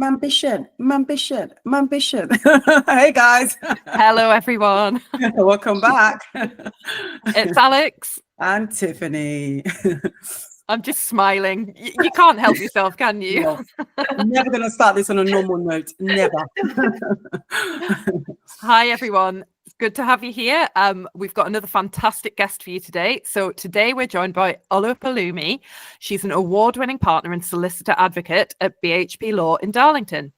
Mambition, mambition, mambition. Hey guys. Hello, everyone. Welcome back. It's Alex. And Tiffany. I'm just smiling. You can't help yourself, can you? No, never going to start this on a normal note. Never. Hi, everyone. It's good to have you here. We've got another fantastic guest for you today. So today we're joined by Oluwapelumi. She's an award-winning partner and solicitor advocate at BHP Law in Darlington.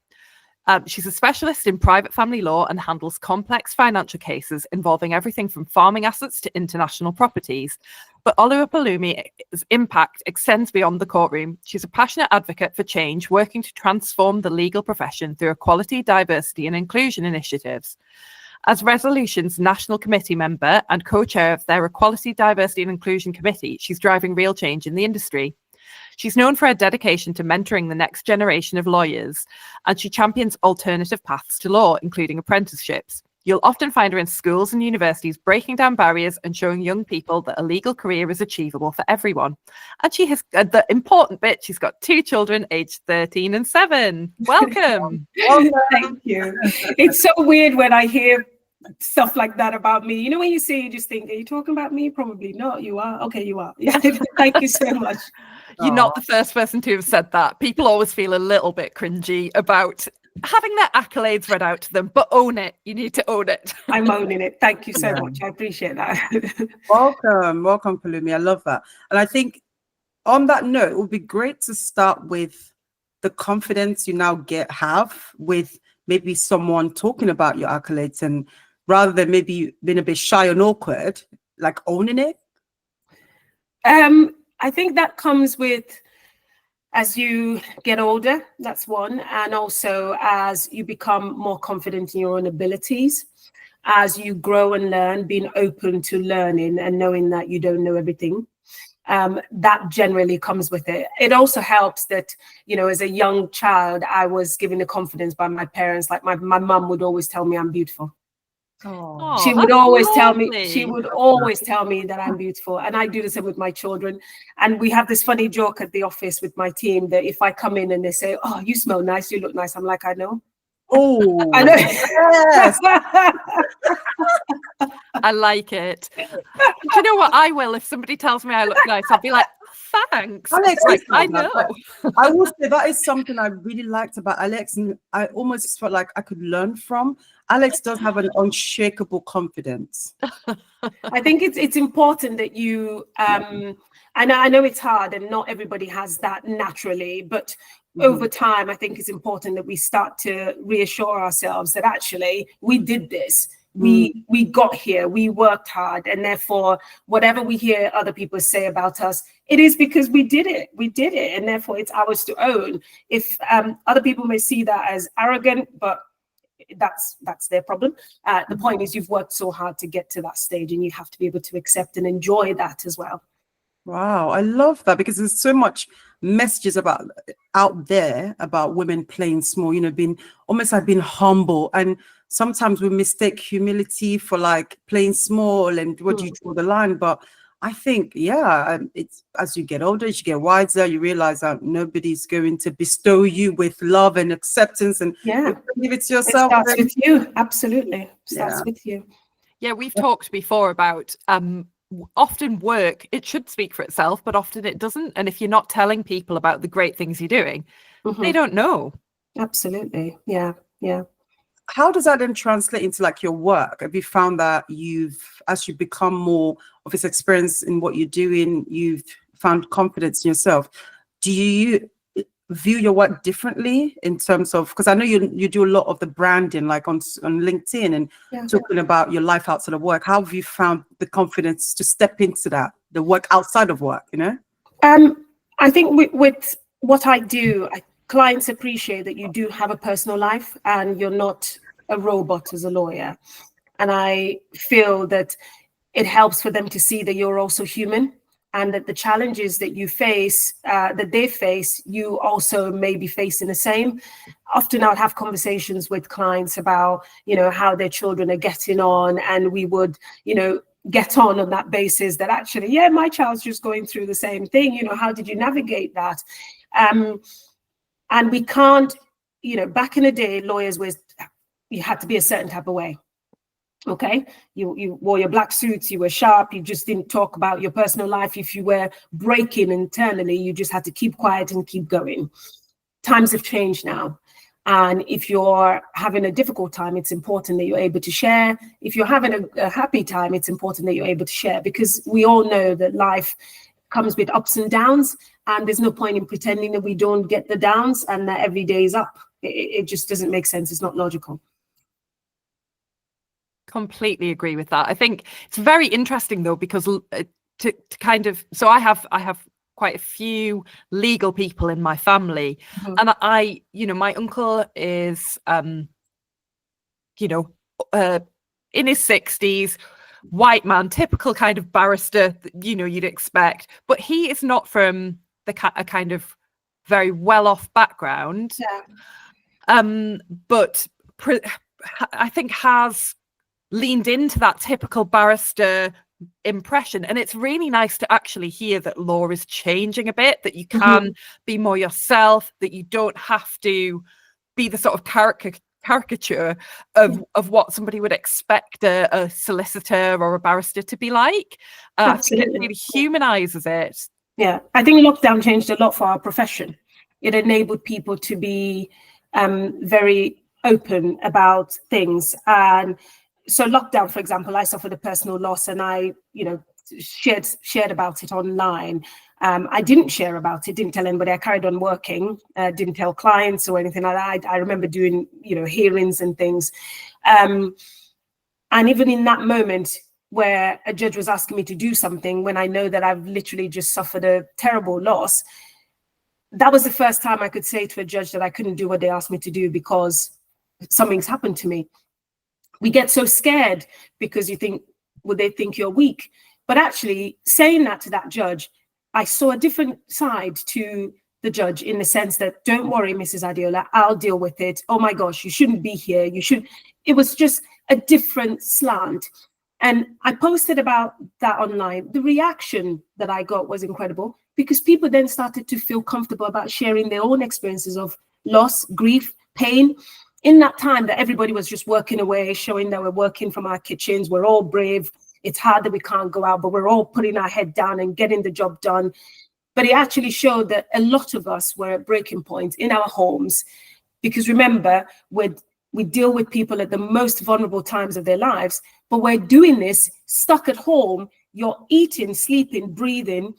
She's a specialist in private family law and handles complex financial cases involving everything from farming assets to international properties. But Oluwapelumi's impact extends beyond the courtroom. She's a passionate advocate for change, working to transform the legal profession through equality, diversity and inclusion initiatives. As Resolution's National Committee member and co-chair of their Equality, Diversity and Inclusion Committee, she's driving real change in the industry. She's known for her dedication to mentoring the next generation of lawyers, and she champions alternative paths to law, including apprenticeships. You'll often find her in schools and universities breaking down barriers and showing young people that a legal career is achievable for everyone. And she has the important bit, she's got 2 children aged 13 and 7. Welcome. Thank you. It's so weird when I hear stuff like that about me. You know, when you say, you just think, are you talking about me? Probably not. You are. Okay, you are. Yeah. Thank you so much. You're not the first person to have said that. People always feel a little bit cringy about having their accolades read out to them, but own it. You need to own it. I'm owning it. Thank you so much. I appreciate that. Welcome, Pelumi. I love that. And I think on that note, it would be great to start with the confidence you now have with maybe someone talking about your accolades, and rather than maybe being a bit shy and awkward, like owning it. I think that comes with, as you get older, that's one. And also as you become more confident in your own abilities, as you grow and learn, being open to learning and knowing that you don't know everything. That generally comes with it. It also helps that, you know, as a young child, I was given the confidence by my parents. Like my mum would always tell me I'm beautiful. She would always tell me that I'm beautiful, and I do the same with my children. And we have this funny joke at the office with my team that if I come in and they say, "Oh, you smell nice, you look nice," I'm like, I know. Oh, I know. Yes. I like it. Do you know what? I will. If somebody tells me I look nice, I'll be like, thanks. Alex, Like, I know. I will say that is something I really liked about Alex, and I almost felt like I could learn from. Alex does have an unshakable confidence. I think it's important that you, I know it's hard and not everybody has that naturally, but over time, I think it's important that we start to reassure ourselves that actually we did this. We got here, we worked hard, and therefore whatever we hear other people say about us, it is because we did it, and therefore it's ours to own. If other people may see that as arrogant, but that's their problem. The point is you've worked so hard to get to that stage, and you have to be able to accept and enjoy that as well. Wow, I love that, because there's so much messages out there about women playing small, you know, being almost like being humble, and sometimes we mistake humility for like playing small, and where do you draw the line? But I think, it's as you get older, as you get wiser, you realize that nobody's going to bestow you with love and acceptance, and give it to yourself. It starts with you. Absolutely. Starts with you. Yeah, we've talked before about often work, it should speak for itself, but often it doesn't. And if you're not telling people about the great things you're doing, they don't know. Absolutely. Yeah. How does that then translate into like your work? Have you found that as you become more of this experience in what you're doing, you've found confidence in yourself? Do you view your work differently in terms of, because I know you do a lot of the branding, like on LinkedIn, and talking about your life outside of work. How have you found the confidence to step into that, the work outside of work, you know? I think with what I do, clients appreciate that you do have a personal life and you're not a robot as a lawyer. And I feel that it helps for them to see that you're also human, and that the challenges that you face, that they face, you also may be facing the same. Often I'll have conversations with clients about, you know, how their children are getting on, and we would, you know, get on that basis that actually, my child's just going through the same thing. You know, how did you navigate that? And we can't back in the day, lawyers you had to be a certain type of way. Okay, you wore your black suits, you were sharp, you just didn't talk about your personal life. If you were breaking internally, you just had to keep quiet and keep going. Times have changed now. And if you're having a difficult time, it's important that you're able to share. If you're having a happy time, it's important that you're able to share, because we all know that life comes with ups and downs, and there's no point in pretending that we don't get the downs and that every day is up. It just doesn't make sense. It's not logical. Completely agree with that. I think it's very interesting though, because to kind of, so I have quite a few legal people in my family, and my uncle is in his 60s, white man, typical kind of barrister that, you'd expect, but he is not from a kind of very well-off background. But I think has leaned into that typical barrister impression, and it's really nice to actually hear that law is changing a bit, that you can be more yourself, that you don't have to be the sort of caricature of what somebody would expect a solicitor or a barrister to be like. I think it really humanizes it. Yeah, I think lockdown changed a lot for our profession. It enabled people to be very open about things. And so lockdown, for example, I suffered a personal loss, and I, shared about it online. I didn't share about it, didn't tell anybody. I carried on working, didn't tell clients or anything like that. I remember doing, hearings and things. And even in that moment where a judge was asking me to do something, when I know that I've literally just suffered a terrible loss, that was the first time I could say to a judge that I couldn't do what they asked me to do because something's happened to me. We get so scared because you think, well, they think you're weak. But actually saying that to that judge, I saw a different side to the judge, in the sense that, don't worry, Mrs. Adeola, I'll deal with it. Oh my gosh, you shouldn't be here. It was just a different slant. And I posted about that online. The reaction that I got was incredible, because people then started to feel comfortable about sharing their own experiences of loss, grief, pain. In that time that everybody was just working away, showing that we're working from our kitchens, we're all brave. It's hard that we can't go out, but we're all putting our head down and getting the job done. But it actually showed that a lot of us were at breaking point in our homes, because remember, we deal with people at the most vulnerable times of their lives, but we're doing this stuck at home. You're eating, sleeping, breathing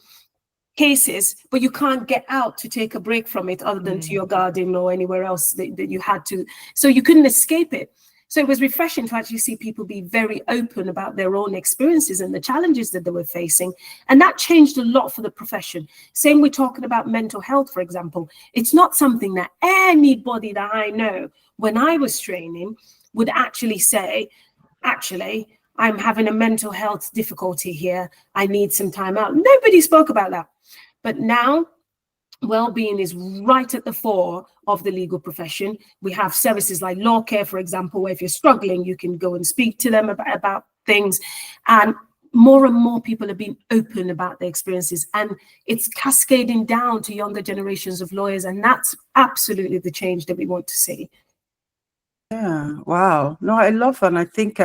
cases, but you can't get out to take a break from it, other than to your garden or anywhere else that you had to. So you couldn't escape it. So it was refreshing to actually see people be very open about their own experiences and the challenges that they were facing. And that changed a lot for the profession. Same, we're talking about mental health, for example. It's not something that anybody that I know when I was training would actually say, actually, I'm having a mental health difficulty here. I need some time out. Nobody spoke about that. But now, well-being is right at the fore of the legal profession. We have services like Law Care, for example, where if you're struggling, you can go and speak to them about things. And more people are being open about their experiences. And it's cascading down to younger generations of lawyers. And that's absolutely the change that we want to see. Yeah, wow. No, I love that. And I think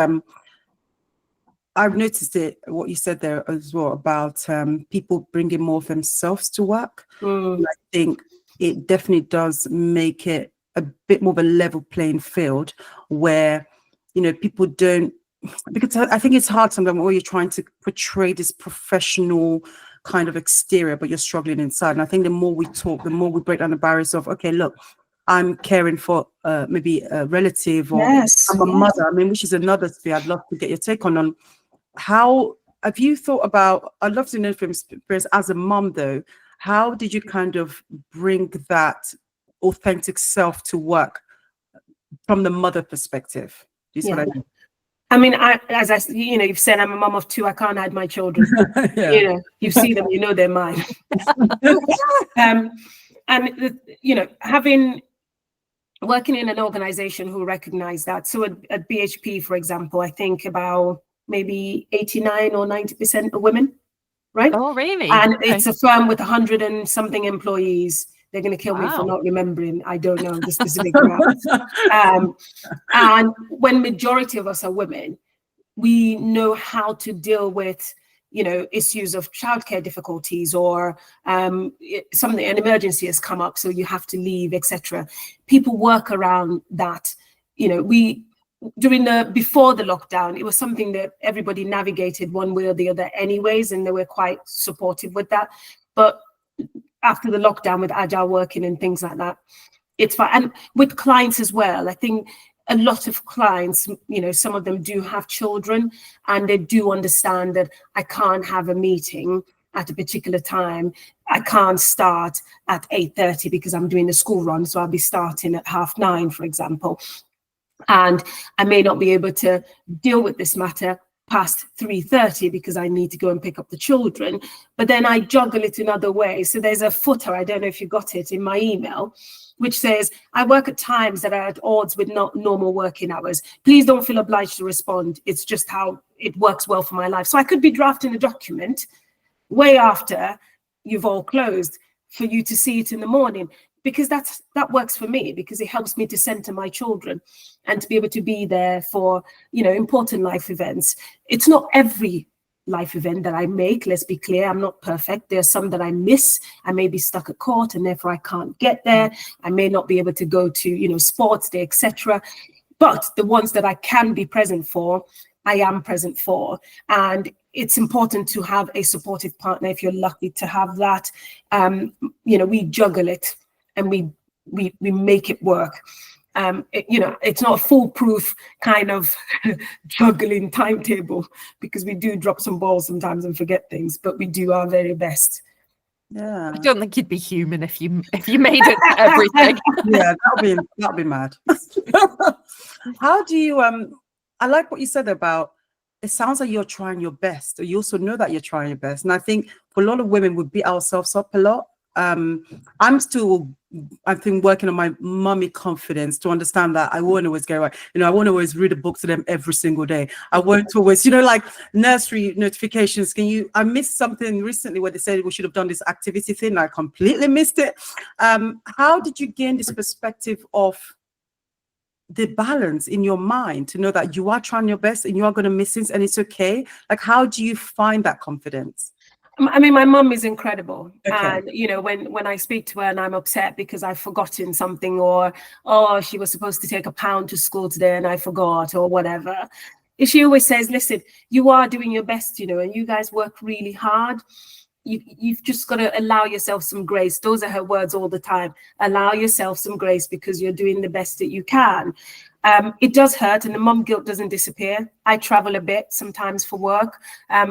I've noticed what you said there as well about people bringing more of themselves to work. I think it definitely does make it a bit more of a level playing field where, people don't, because I think it's hard sometimes where you're trying to portray this professional kind of exterior, but you're struggling inside. And I think the more we talk, the more we break down the barriers of, okay, look, I'm caring for maybe a relative, or I'm a mother. I mean, which is another sphere I'd love to get your take on how have you thought about, I'd love to know from experience as a mom though, how did you kind of bring that authentic self to work from the mother perspective? Do you see what I mean? I mean, you've said I'm a mom of two. I can't hide my children. You see them, they're mine. Having working in an organization who recognize that. So at BHP, for example, I think about maybe 89 or 90% are women, right? Oh, really? And it's a firm with 100 and something employees. They're going to kill me for Wow. not remembering. I don't know the specific amounts. And when majority of us are women, we know how to deal with, you know, issues of childcare difficulties, or an emergency has come up, so you have to leave, etc. People work around that. You know, before the lockdown, it was something that everybody navigated one way or the other anyways, and they were quite supportive with that. But after the lockdown, with agile working and things like that, it's fine. And with clients as well, I think a lot of clients, you know, some of them do have children, and they do understand that I can't have a meeting at a particular time. I can't start at 8:30 because I'm doing the school run, so I'll be starting at 9:30, for example. And I may not be able to deal with this matter past 3:30 because I need to go and pick up the children. But then I juggle it in other ways. So there's a footer, I don't know if you got it, in my email, which says, I work at times that are at odds with not normal working hours. Please don't feel obliged to respond. It's just how it works well for my life. So I could be drafting a document way after you've all closed for you to see it in the morning, because that works for me, because it helps me to center my children and to be able to be there for, you know, important life events. It's not every life event that I make, let's be clear. I'm not perfect. There are some that I miss. I may be stuck at court and therefore I can't get there. I may not be able to go to, you know, sports day, etc. But the ones that I can be present for, I am present for. And it's important to have a supportive partner if you're lucky to have that. You know, we juggle it and we make it work. You know, it's not a foolproof kind of juggling timetable, because we do drop some balls sometimes and forget things, but we do our very best. Yeah. I don't think you'd be human if you made it to everything. Yeah, that'll be mad. How do you I like what you said about, it sounds like you're trying your best, or you also know that you're trying your best. And I think for a lot of women, we beat ourselves up a lot. I'm still, I think, working on my mummy confidence to understand that I won't always get right. You know, I won't always read a book to them every single day. I won't always, you know, like nursery notifications. I missed something recently where they said we should have done this activity thing. I completely missed it. How did you gain this perspective of the balance in your mind to know that you are trying your best and you are going to miss things and it's okay? Like, how do you find that confidence? I mean, my mum is incredible. Okay. And, you know, when I speak to her and I'm upset because I've forgotten something, or, oh, she was supposed to take £1 to school today and I forgot, or whatever, she always says, listen, you are doing your best, you know, and you guys work really hard. You've just got to allow yourself some grace. Those are her words all the time. Allow yourself some grace because you're doing the best that you can. It does hurt, and the mum guilt doesn't disappear. I travel a bit sometimes for work.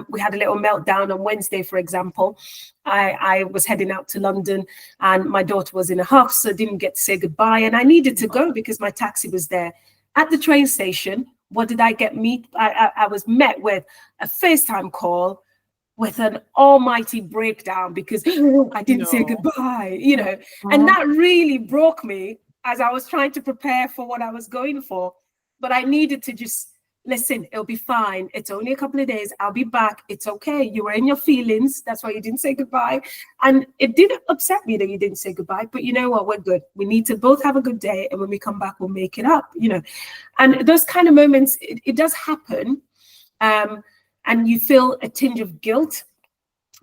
We had a little meltdown on Wednesday, for example. I was heading out to London and my daughter was in a huff, so didn't get to say goodbye. And I needed to go because my taxi was there. At the train station, what did I get? I was met with a FaceTime call with an almighty breakdown because I didn't say goodbye, you know, and that really broke me as I was trying to prepare for what I was going for. But I needed to just listen, it'll be fine. It's only a couple of days. I'll be back. It's okay. You were in your feelings. That's why you didn't say goodbye. And it did upset me that you didn't say goodbye, but you know what? We're good. We need to both have a good day. And when we come back, we'll make it up, you know. And those kind of moments, it does happen. And you feel a tinge of guilt,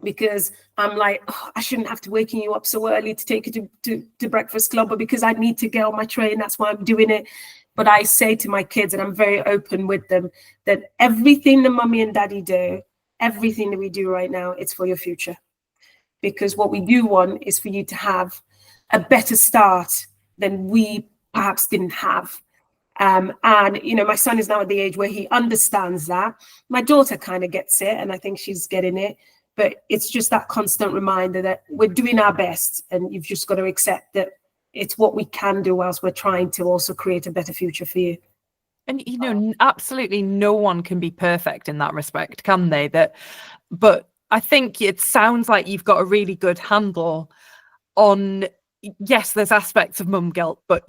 because I'm like, oh, I shouldn't have to waking you up so early to take you to Breakfast Club, but because I need to get on my train, that's why I'm doing it. But I say to my kids, and I'm very open with them, that everything the mummy and daddy do, everything that we do right now, it's for your future. Because what we do want is for you to have a better start than we perhaps didn't have. And, you know, my son is now at the age where he understands that. My daughter kind of gets it, and I think she's getting it. But it's just that constant reminder that we're doing our best, and you've just got to accept that it's what we can do whilst we're trying to also create a better future for you. And, you know, absolutely no one can be perfect in that respect, can they? But I think it sounds like you've got a really good handle on, yes, there's aspects of mum guilt, but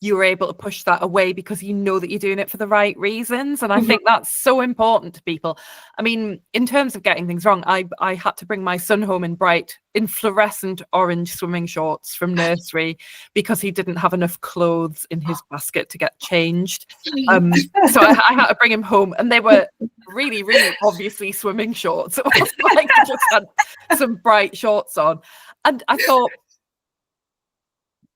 you were able to push that away because you know that you're doing it for the right reasons. And I think that's so important to people. I mean, in terms of getting things wrong, I had to bring my son home in fluorescent orange swimming shorts from nursery because he didn't have enough clothes in his basket to get changed. So I had to bring him home, and they were really, really obviously swimming shorts. It wasn't like he just had some bright shorts on. And I thought,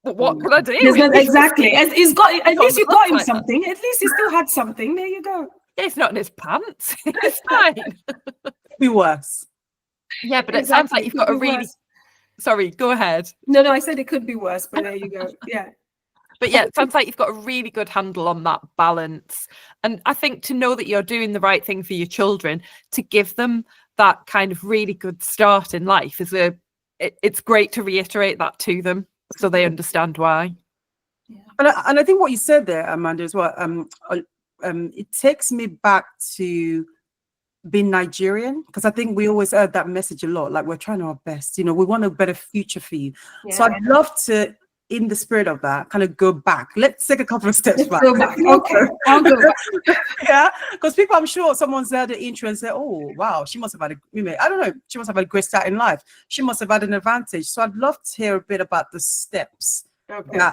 what could I do? Exactly. At least you got him something. At least he still had something. There you go. Yeah, it's not in his pants. It's fine. Be worse. Yeah, but it sounds like you've got a really... Worse. Sorry, go ahead. No, I said it could be worse, but there you go. Yeah. But yeah, it sounds like you've got a really good handle on that balance. And I think to know that you're doing the right thing for your children, to give them that kind of really good start in life, it's great to reiterate that to them so they understand why. Yeah. And I think what you said there, Amanda, as well, it takes me back to being Nigerian, because I think we always heard that message a lot, like we're trying our best, we want a better future for you. Yeah. So I'd love to, in the spirit of that, kind of go back. Let's take a couple of steps back. Go back. Okay, I'll go back. Yeah, because people, I'm sure someone's heard the intro and said, oh, wow, she must have had she must have had a great start in life. She must have had an advantage. So I'd love to hear a bit about the steps. Okay. That,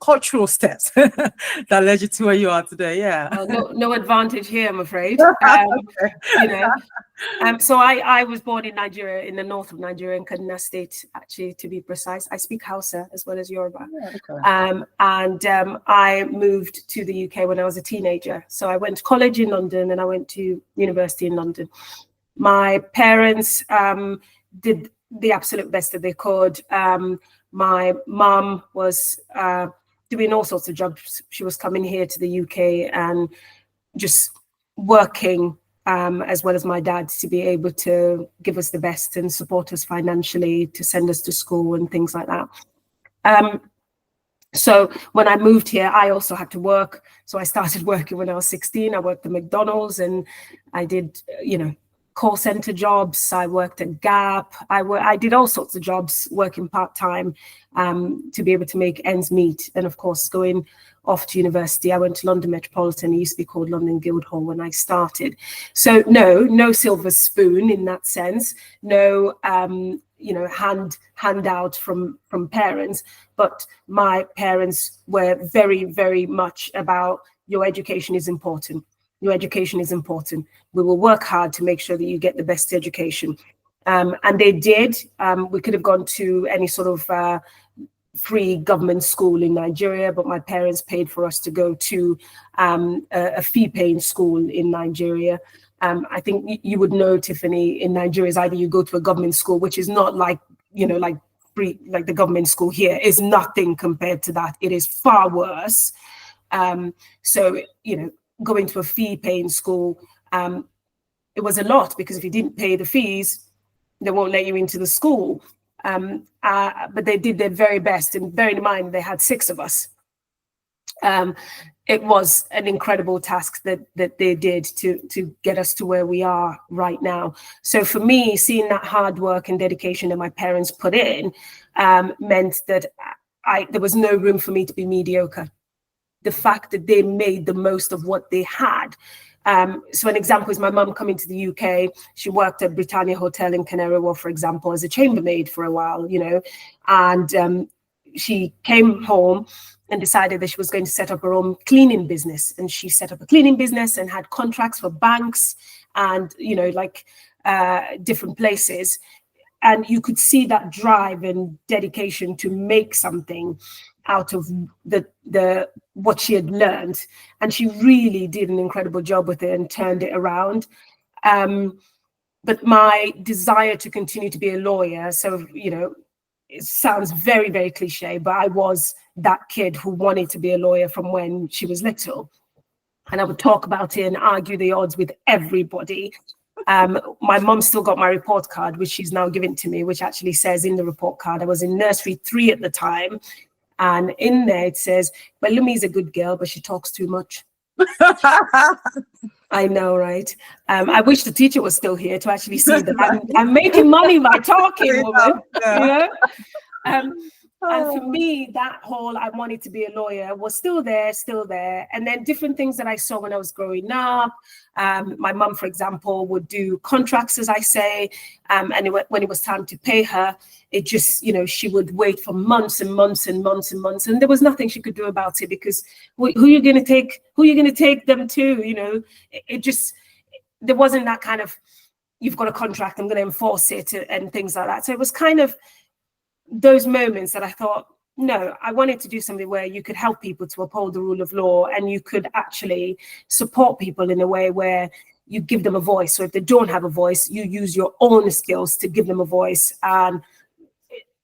cultural steps that led you to where you are today. Yeah. No advantage here, I'm afraid. So I was born in Nigeria, in the north of Nigeria, in Kaduna State, actually, to be precise. I speak Hausa as well as Yoruba. Yeah, okay. I moved to the UK when I was a teenager. So I went to college in London and I went to university in London. My parents did the absolute best that they could. My mom was doing all sorts of jobs. She was coming here to the UK and just working, as well as my dad, to be able to give us the best and support us financially, to send us to school and things like that. So when I moved here, I also had to work. So I started working when I was 16. I worked at McDonald's and I did, call center jobs. I worked at Gap. I did all sorts of jobs, working part-time to be able to make ends meet. And of course, going off to university, I went to London Metropolitan. It used to be called London Guildhall when I started. So no silver spoon in that sense. No, handout from parents. But my parents were very, very much about your education is important. Your education is important. We will work hard to make sure that you get the best education. And they did. We could have gone to any sort of free government school in Nigeria, but my parents paid for us to go to a fee-paying school in Nigeria. I think you would know, Tiffany, in Nigeria is either you go to a government school, which is not like, like free, like the government school here is nothing compared to that. It is far worse. So, going to a fee-paying school, it was a lot, because if you didn't pay the fees, they won't let you into the school. But they did their very best, and bearing in mind they had 6 of us. It was an incredible task that they did to get us to where we are right now. So for me, seeing that hard work and dedication that my parents put in meant that there was no room for me to be mediocre. The fact that they made the most of what they had. So an example is my mum coming to the UK. She worked at Britannia Hotel in Canary Wharf, for example, as a chambermaid for a while, and she came home and decided that she was going to set up her own cleaning business. And she set up a cleaning business and had contracts for banks and, different places. And you could see that drive and dedication to make something out of the what she had learned, and she really did an incredible job with it and turned it around. But my desire to continue to be a lawyer, so it sounds very, very cliche, but I was that kid who wanted to be a lawyer from when she was little, and I would talk about it and argue the odds with everybody. My mom still got my report card, which she's now given to me, which actually says in the report card, I was in nursery 3 at the time. And in there it says, Pelumi is a good girl, but she talks too much. I know, right? I wish the teacher was still here to actually see that I'm making money by talking, woman. And for me, that whole I wanted to be a lawyer was still there. And then different things that I saw when I was growing up. My mum, for example, would do contracts, as I say. And when it was time to pay her, it just, she would wait for months and months and months and months. And there was nothing she could do about it, because who are you going to take them to? There wasn't that kind of, you've got a contract, I'm going to enforce it and things like that. So it was kind of those moments that I thought, no, I wanted to do something where you could help people to uphold the rule of law, and you could actually support people in a way where you give them a voice. So if they don't have a voice, you use your own skills to give them a voice. And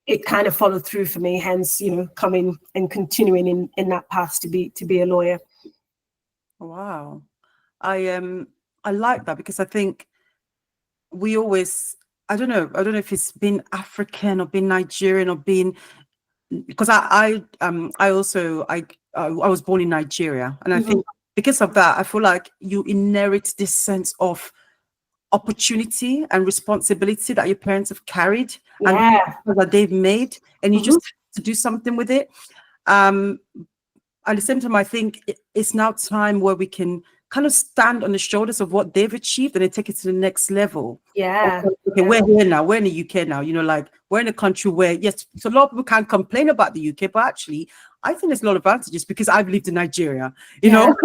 it kind of followed through for me, hence, coming and continuing in that path to be a lawyer. Wow. I like that, because I think we always, I don't know if it's been African or been Nigerian or been, because I was born in Nigeria, and I think because of that, I feel like you inherit this sense of opportunity and responsibility that your parents have carried and that they've made, and you just have to do something with it. At the same time, I think it's now time where we can kind of stand on the shoulders of what they've achieved and then take it to the next level. Okay, we're here now. We're in the UK now. Like, we're in a country where, yes, so a lot of people can't complain about the UK, but actually, I think there's a lot of advantages because I've lived in Nigeria, you know.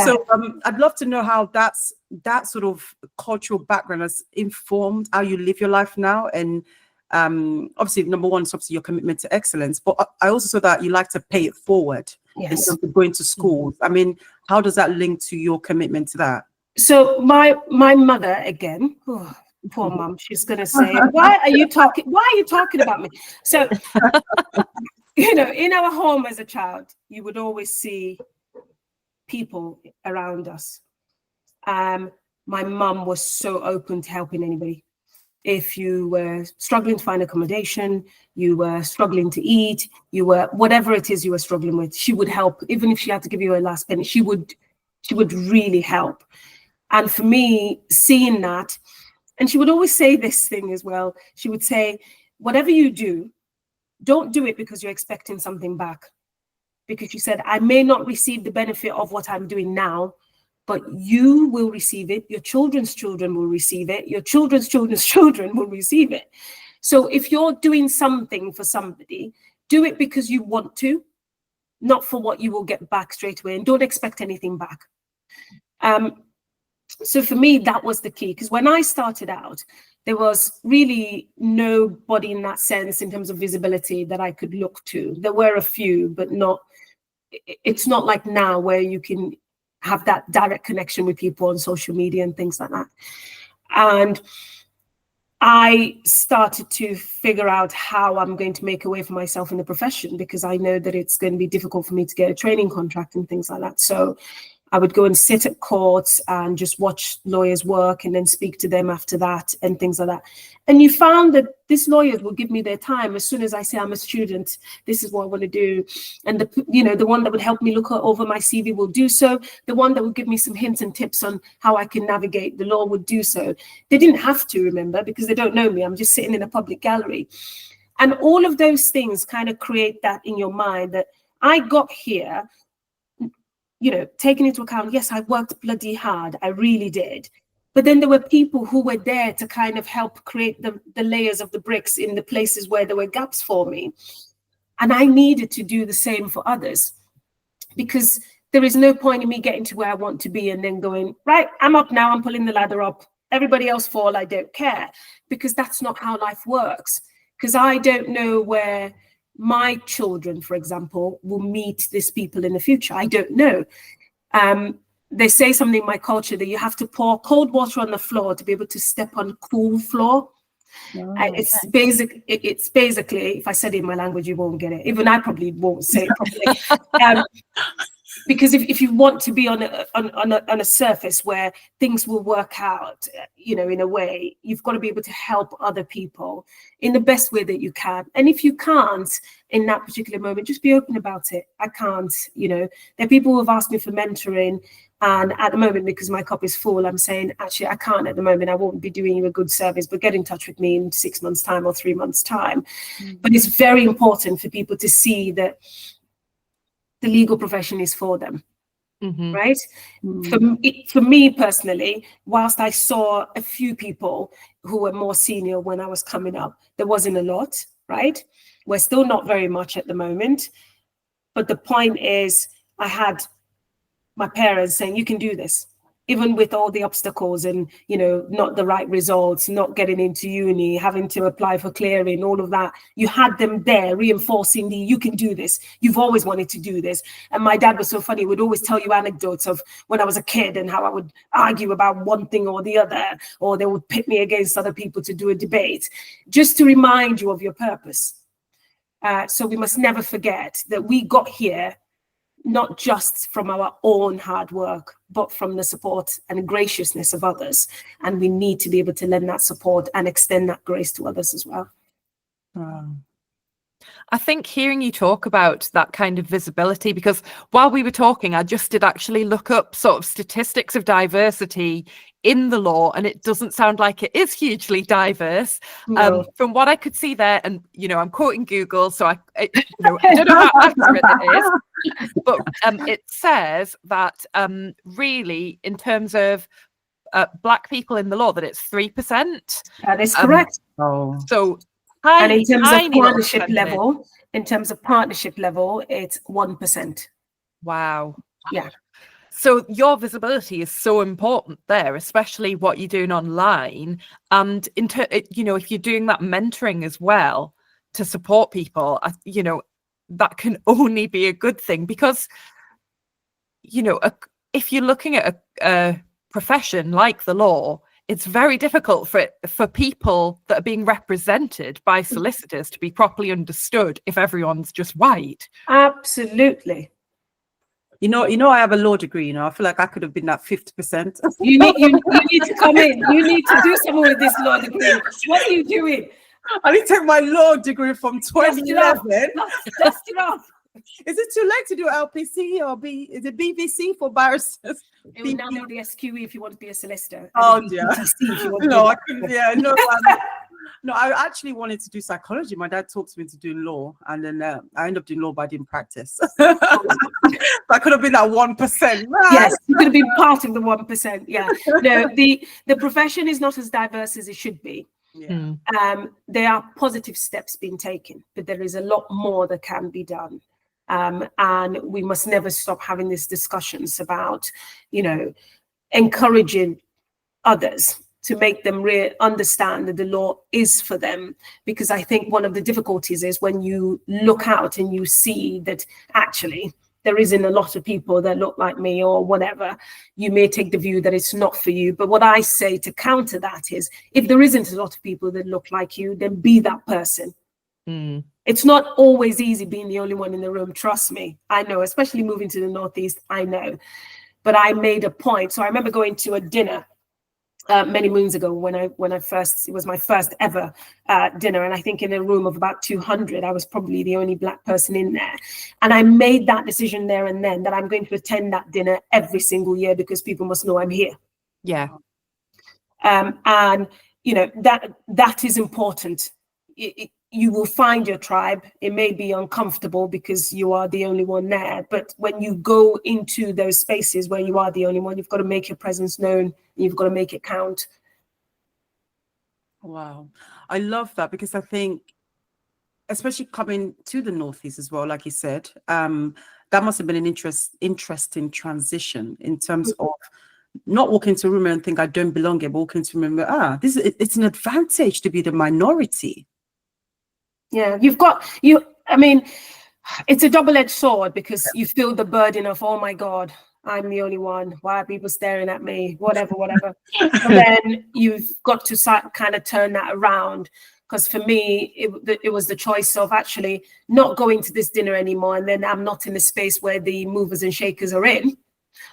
So I'd love to know how that sort of cultural background has informed how you live your life now. And obviously, number one is obviously your commitment to excellence, but I also saw that you like to pay it forward. In terms of going to schools. I mean, how does that link to your commitment to that? So my mother, again, poor mom, she's gonna say, why are you talking about me? So in our home as a child, you would always see people around us. My mom was so open to helping anybody. If you were struggling to find accommodation, you were struggling to eat, you were whatever it is you were struggling with, she would help. Even if she had to give you a last penny, she would really help. And for me, seeing that, and she would always say this thing as well. She would say, whatever you do, don't do it because you're expecting something back. Because she said, I may not receive the benefit of what I'm doing now, but you will receive it. Your children's children will receive it. Your children's children's children will receive it. So if you're doing something for somebody, do it because you want to, not for what you will get back straight away, and don't expect anything back. So for me, that was the key, because when I started out, there was really nobody in that sense in terms of visibility that I could look to. There were a few, but it's not like now where you can have that direct connection with people on social media and things like that. And I started to figure out how I'm going to make a way for myself in the profession, because I know that it's going to be difficult for me to get a training contract and things like that. So I would go and sit at courts and just watch lawyers work and then speak to them after that and things like that. And you found that these lawyers will give me their time. As soon as I say I'm a student, this is what I want to do. And the one that would help me look over my CV will do so. The one that would give me some hints and tips on how I can navigate the law would do so. They didn't have to, remember, because they don't know me. I'm just sitting in a public gallery. And all of those things kind of create that in your mind that I got here, taking into account, yes, I worked bloody hard. I really did. But then there were people who were there to kind of help create the layers of the bricks in the places where there were gaps for me. And I needed to do the same for others, because there is no point in me getting to where I want to be and then going, right, I'm up now, I'm pulling the ladder up. Everybody else fall, I don't care. Because that's not how life works. Because I don't know where my children, for example, will meet these people in the future. I don't know. They say something in my culture that you have to pour cold water on the floor to be able to step on cool floor. It's basically, if I said it in my language, you won't get it. Even I probably won't say it properly. because if you want to be on a surface where things will work out, in a way, you've got to be able to help other people in the best way that you can. And if you can't in that particular moment, just be open about it. I can't. There are people who have asked me for mentoring, and at the moment, because my cup is full, I'm saying, actually, I can't at the moment. I won't be doing you a good service, but get in touch with me in 6 months' time or 3 months' time. But it's very important for people to see that the legal profession is for them, right? For me personally, whilst I saw a few people who were more senior when I was coming up, there wasn't a lot, right? We're still not very much at the moment. But the point is, I had my parents saying, you can do this, even with all the obstacles and, not the right results, not getting into uni, having to apply for clearing, all of that. You had them there reinforcing you can do this. You've always wanted to do this. And my dad was so funny. He would always tell you anecdotes of when I was a kid and how I would argue about one thing or the other, or they would pit me against other people to do a debate, just to remind you of your purpose. So we must never forget that we got here not just from our own hard work, but from the support and graciousness of others. And we need to be able to lend that support and extend that grace to others as well. Wow. I think hearing you talk about that kind of visibility, because while we were talking, I just did actually look up sort of statistics of diversity in the law, and it doesn't sound like it is hugely diverse. No. From what I could see there, and I'm quoting Google, so I don't know how accurate it is, but it says that really, in terms of Black people in the law, that it's 3%. That is correct. So. And in terms of partnership level, it's 1%. Wow. Yeah. So your visibility is so important there, especially what you're doing online. And if you're doing that mentoring as well to support people, that can only be a good thing, because, if you're looking at a profession like the law, it's very difficult for people that are being represented by solicitors to be properly understood if everyone's just white. Absolutely. I have a law degree. I feel like I could have been that 50%. You need to come in. You need to do something with this law degree. What are you doing? I need to take my law degree from 2011. Dust it off. Is it too late to do LPC or is it BVC for barristers? It would now be the SQE if you want to be a solicitor. Oh dear. No, I couldn't. Yeah, no. No, I actually wanted to do psychology. My dad talked me into doing law, and then I ended up doing law, but I didn't practice. I could have been that 1%. Yes, you could have been part of the 1%. Yeah. No, the profession is not as diverse as it should be. Yeah. There are positive steps being taken, but there is a lot more that can be done. And we must never stop having these discussions about, encouraging others to make them understand that the law is for them. Because I think one of the difficulties is when you look out and you see that actually there isn't a lot of people that look like me or whatever, you may take the view that it's not for you. But what I say to counter that is, if there isn't a lot of people that look like you, then be that person. It's not always easy being the only one in the room. Trust me. I know, especially moving to the Northeast, I know. But I made a point. So I remember going to a dinner many moons ago when it was my first ever dinner. And I think in a room of about 200, I was probably the only Black person in there. And I made that decision there and then that I'm going to attend that dinner every single year because people must know I'm here. Yeah. And, that is important. You will find your tribe. It may be uncomfortable because you are the only one there. But when you go into those spaces where you are the only one, you've got to make your presence known. You've got to make it count. Wow. I love that, because I think, especially coming to the Northeast as well, like you said, that must have been an interesting transition in terms of not walking into a room and think I don't belong here, but walking into a room and it's an advantage to be the minority. Yeah, it's a double-edged sword, because you feel the burden of, oh my God, I'm the only one. Why are people staring at me? Whatever. But then you've got to kind of turn that around, Because for me, it was the choice of actually not going to this dinner anymore, and then I'm not in the space where the movers and shakers are in,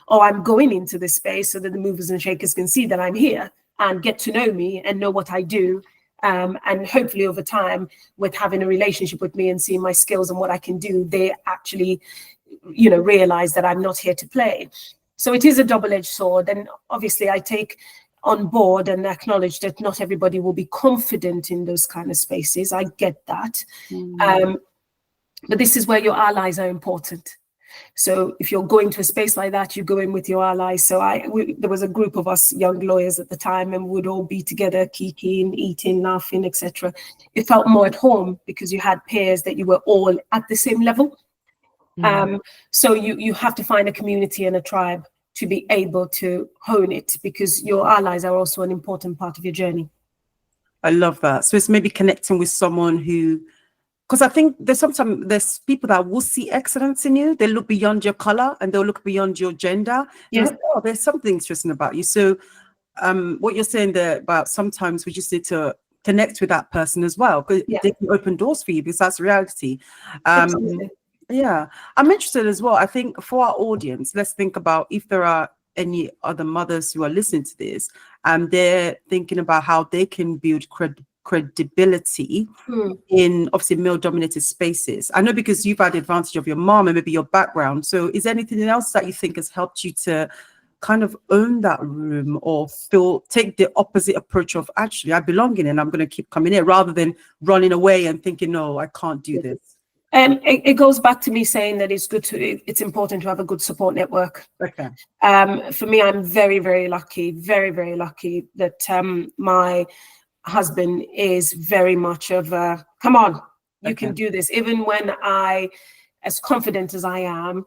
or I'm going into this space so that the movers and shakers can see that I'm here and get to know me and know what I do. And hopefully over time, with having a relationship with me and seeing my skills and what I can do, they actually, realize that I'm not here to play. So it is a double-edged sword. And obviously I take on board and acknowledge that not everybody will be confident in those kind of spaces. I get that. But this is where your allies are important. So if you're going to a space like that, you go in with your allies. So there was a group of us young lawyers at the time, and we would all be together, kikiing, eating, laughing, etc. It felt more at home because you had peers that you were all at the same level. So you have to find a community and a tribe to be able to hone it, because your allies are also an important part of your journey. I love that. So it's maybe connecting with someone who, because I think there's people that will see excellence in you. They look beyond your color and they'll look beyond your gender. Yeah. Say, oh, there's something interesting about you. So what you're saying there about sometimes we just need to connect with that person as well, because they can open doors for you, because that's reality. Yeah, I'm interested as well. I think for our audience, let's think about if there are any other mothers who are listening to this and they're thinking about how they can build credibility in obviously male-dominated spaces. I know because you've had the advantage of your mom and maybe your background. So is there anything else that you think has helped you to kind of own that room, or take the opposite approach of actually I belong in it and I'm going to keep coming in, rather than running away and thinking, no, I can't do this? It goes back to me saying that it's important to have a good support network. Okay. For me, I'm very, very lucky, very, very lucky that my husband is very much of a, come on, you can do this. Even when I, as confident as I am,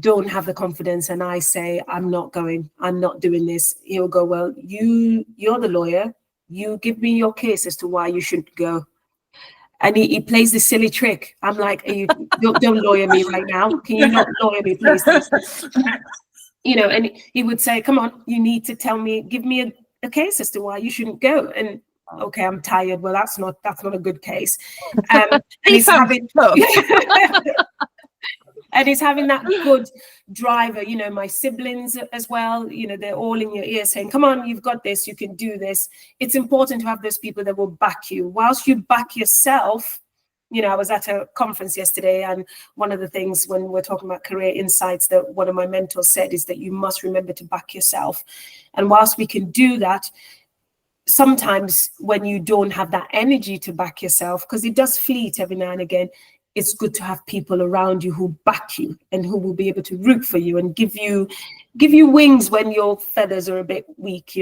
don't have the confidence and I say, I'm not going, I'm not doing this, he'll go, well, you're the lawyer. You give me your case as to why you shouldn't go. And he plays this silly trick. I'm like, don't lawyer me right now. Can you not lawyer me, please? And he would say, come on, you need to tell me, give me a case as to why you shouldn't go. And okay, I'm tired. Well, that's not a good case. And he's having and he's having that good driver, my siblings as well, they're all in your ear saying, come on, you've got this, you can do this. It's important to have those people that will back you. Whilst you back yourself, I was at a conference yesterday, and one of the things when we're talking about career insights that one of my mentors said is that you must remember to back yourself. And whilst we can do that, sometimes when you don't have that energy to back yourself, because it does fleet every now and again, it's good to have people around you who back you and who will be able to root for you and give you wings when your feathers are a bit weak,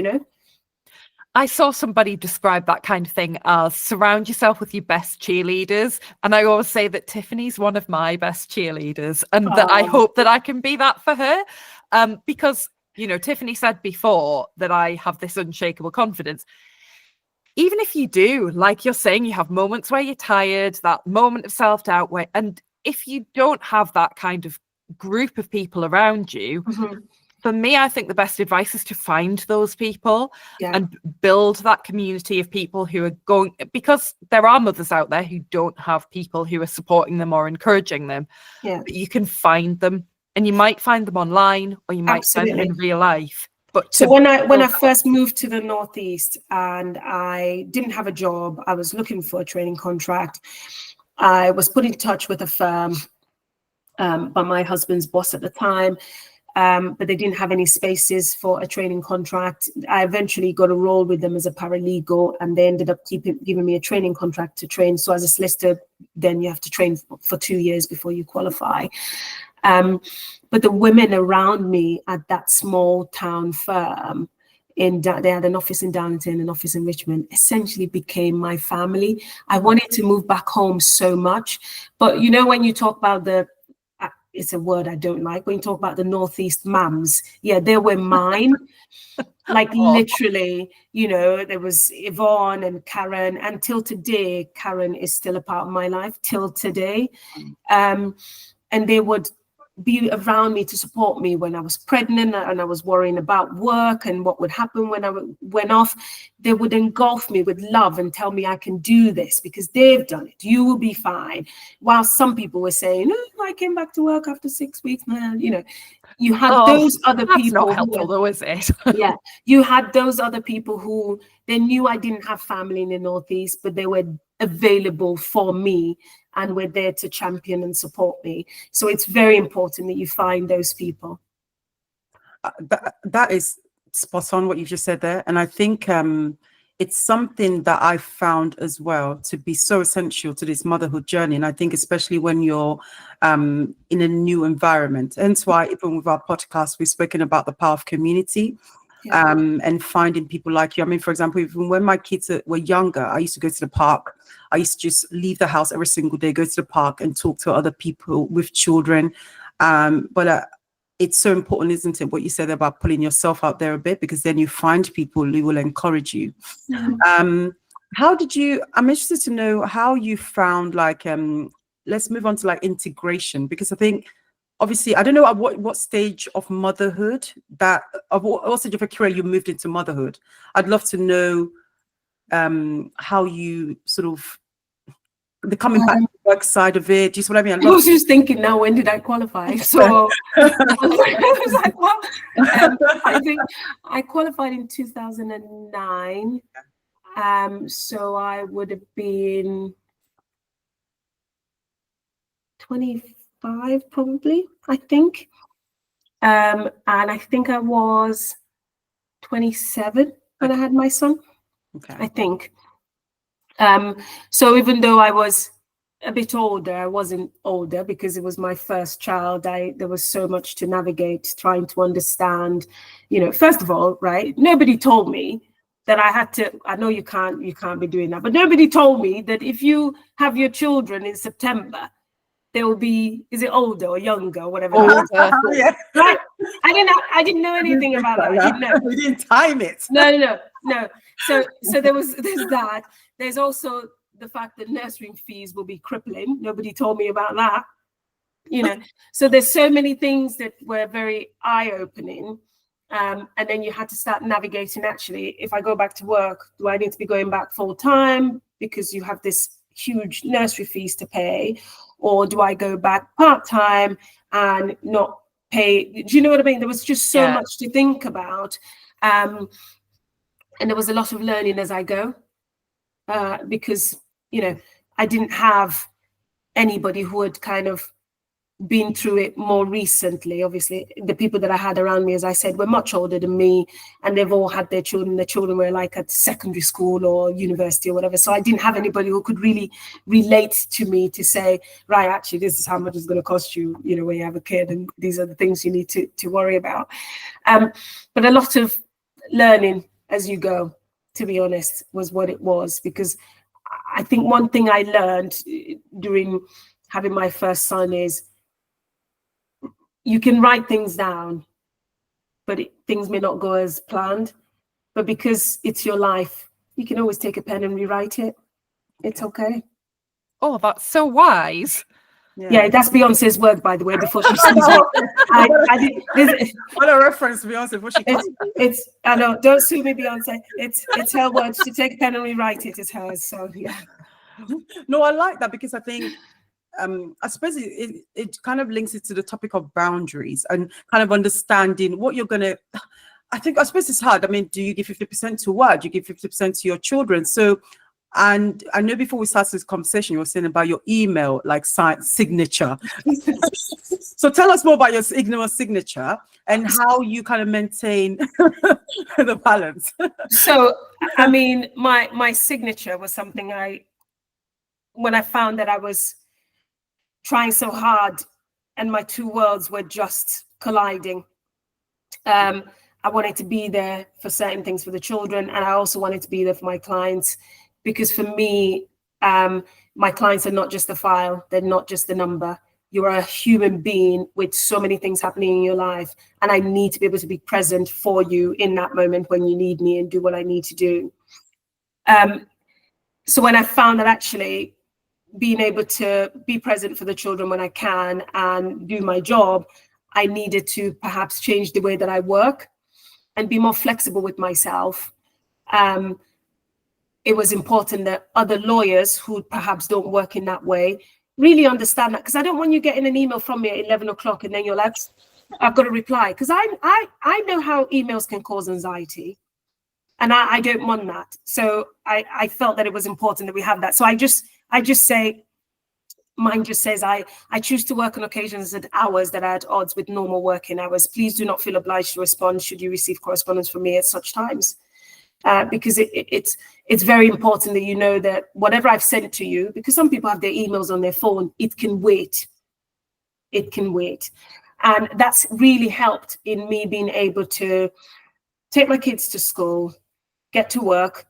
I saw somebody describe that kind of thing as surround yourself with your best cheerleaders. And I always say that Tiffany's one of my best cheerleaders, and that I hope that I can be that for her. Because, Tiffany said before that I have this unshakable confidence. Even if you do, like you're saying, you have moments where you're tired, that moment of self-doubt, and if you don't have that kind of group of people around you, for me, I think the best advice is to find those people and build that community of people who are going, because there are mothers out there who don't have people who are supporting them or encouraging them. Yeah. But you can find them, and you might find them online, or you might find them in real life. So when I first moved to the Northeast and I didn't have a job, I was looking for a training contract. I was put in touch with a firm by my husband's boss at the time, but they didn't have any spaces for a training contract. I eventually got a role with them as a paralegal, and they ended up giving me a training contract to train. So as a solicitor, then you have to train for 2 years before you qualify. But the women around me at that small town firm, they had an office in Downington, an office in Richmond, essentially became my family. I wanted to move back home so much. But when you talk about it's a word I don't like, when you talk about the Northeast mums, they were mine. Like literally, there was Yvonne and Karen, and till today, Karen is still a part of my life, till today. And they would be around me to support me when I was pregnant and I was worrying about work and what would happen when I went off. They would engulf me with love and tell me I can do this because they've done it. You will be fine. While some people were saying, "Oh, I came back to work after 6 weeks, man." You know, you had those other That's people. not helpful, though, is it? Yeah, you had those other people who they knew I didn't have family in the Northeast, but they were available for me and were there to champion and support me. So it's very important that you find those people. That is spot on what you've just said there. And I think it's something that I found as well to be so essential to this motherhood journey. And I think especially when you're in a new environment. Hence why even with our podcast, we've spoken about the power of community. Yeah. And finding people like you. I mean, for example, even when my kids were younger, I used to go to the park. I used to just leave the house every single day, go to the park and talk to other people with children. But it's so important, isn't it, what you said about pulling yourself out there a bit, because then you find people who will encourage you. Mhm. I'm interested to know how you found, like, let's move on to like integration, because I think, obviously, I don't know at what stage of motherhood what stage of a career you moved into motherhood. I'd love to know how you sort of the coming back to the work side of it. Do you see what I mean? I was just thinking now, when did I qualify? So I was like, well, I think I qualified in 2009. So I would have been 25 probably, I think. And I think I was 27 when I had my son, I think. So even though I was a bit older, I wasn't older because it was my first child. There was so much to navigate, trying to understand, you know, first of all, right? Nobody told me that I had to, I know you can't be doing that, but nobody told me that if you have your children in September, they will be, is it older or younger or whatever? Yeah. Right? I didn't know anything about that. I didn't know. We didn't time it. No. So there's that. There's also the fact that nursery fees will be crippling. Nobody told me about that. You know, so there's so many things that were very eye-opening. And then you had to start navigating, actually, if I go back to work, do I need to be going back full time because you have this huge nursery fees to pay? Or do I go back part-time and not pay? Do you know what I mean? There was just so much to think about. And there was a lot of learning as I go, because, you know, I didn't have anybody who had kind of been through it more recently. Obviously, the people that I had around me, as I said, were much older than me, and they've all had their children. Their children were like at secondary school or university or whatever. So I didn't have anybody who could really relate to me to say, right, actually, this is how much it's going to cost you, you know, when you have a kid, and these are the things you need to worry about. But a lot of learning as you go, to be honest, was what it was. Because I think one thing I learned during having my first son is, you can write things down, but things may not go as planned. But because it's your life, you can always take a pen and rewrite it. It's okay. Oh, that's so wise. Yeah, that's Beyonce's word, by the way, before she sings it. What a reference, Beyonce, before she comes. It's I know, don't sue me, Beyonce. It's her words. To take a pen and rewrite it is hers. So yeah. No, I like that, because I think I suppose it kind of links it to the topic of boundaries and kind of understanding what you're gonna. I suppose it's hard. I mean, do you give 50% to work? Do you give 50% to your children? So, and I know before we started this conversation, you were saying about your email, like signature. So tell us more about your signature and how you kind of maintain the balance. So, I mean, my signature was something when I found that I was trying so hard and my two worlds were just colliding. I wanted to be there for certain things for the children, and I also wanted to be there for my clients, because for me, my clients are not just a file, they're not just a number. You are a human being with so many things happening in your life, and I need to be able to be present for you in that moment when you need me and do what I need to do. So when I found that actually being able to be present for the children when I can and do my job, I needed to perhaps change the way that I work and be more flexible with myself. It was important that other lawyers who perhaps don't work in that way really understand that, because I don't want you getting an email from me at 11 o'clock and then you're like, I've got to reply, because I know how emails can cause anxiety, and I don't want that. So I felt that it was important that we have that. So I just say, mine just says, I choose to work on occasions at hours that are at odds with normal working hours. Please do not feel obliged to respond should you receive correspondence from me at such times. Because it's very important that you know that whatever I've sent to you, because some people have their emails on their phone, it can wait. It can wait. And that's really helped in me being able to take my kids to school, get to work,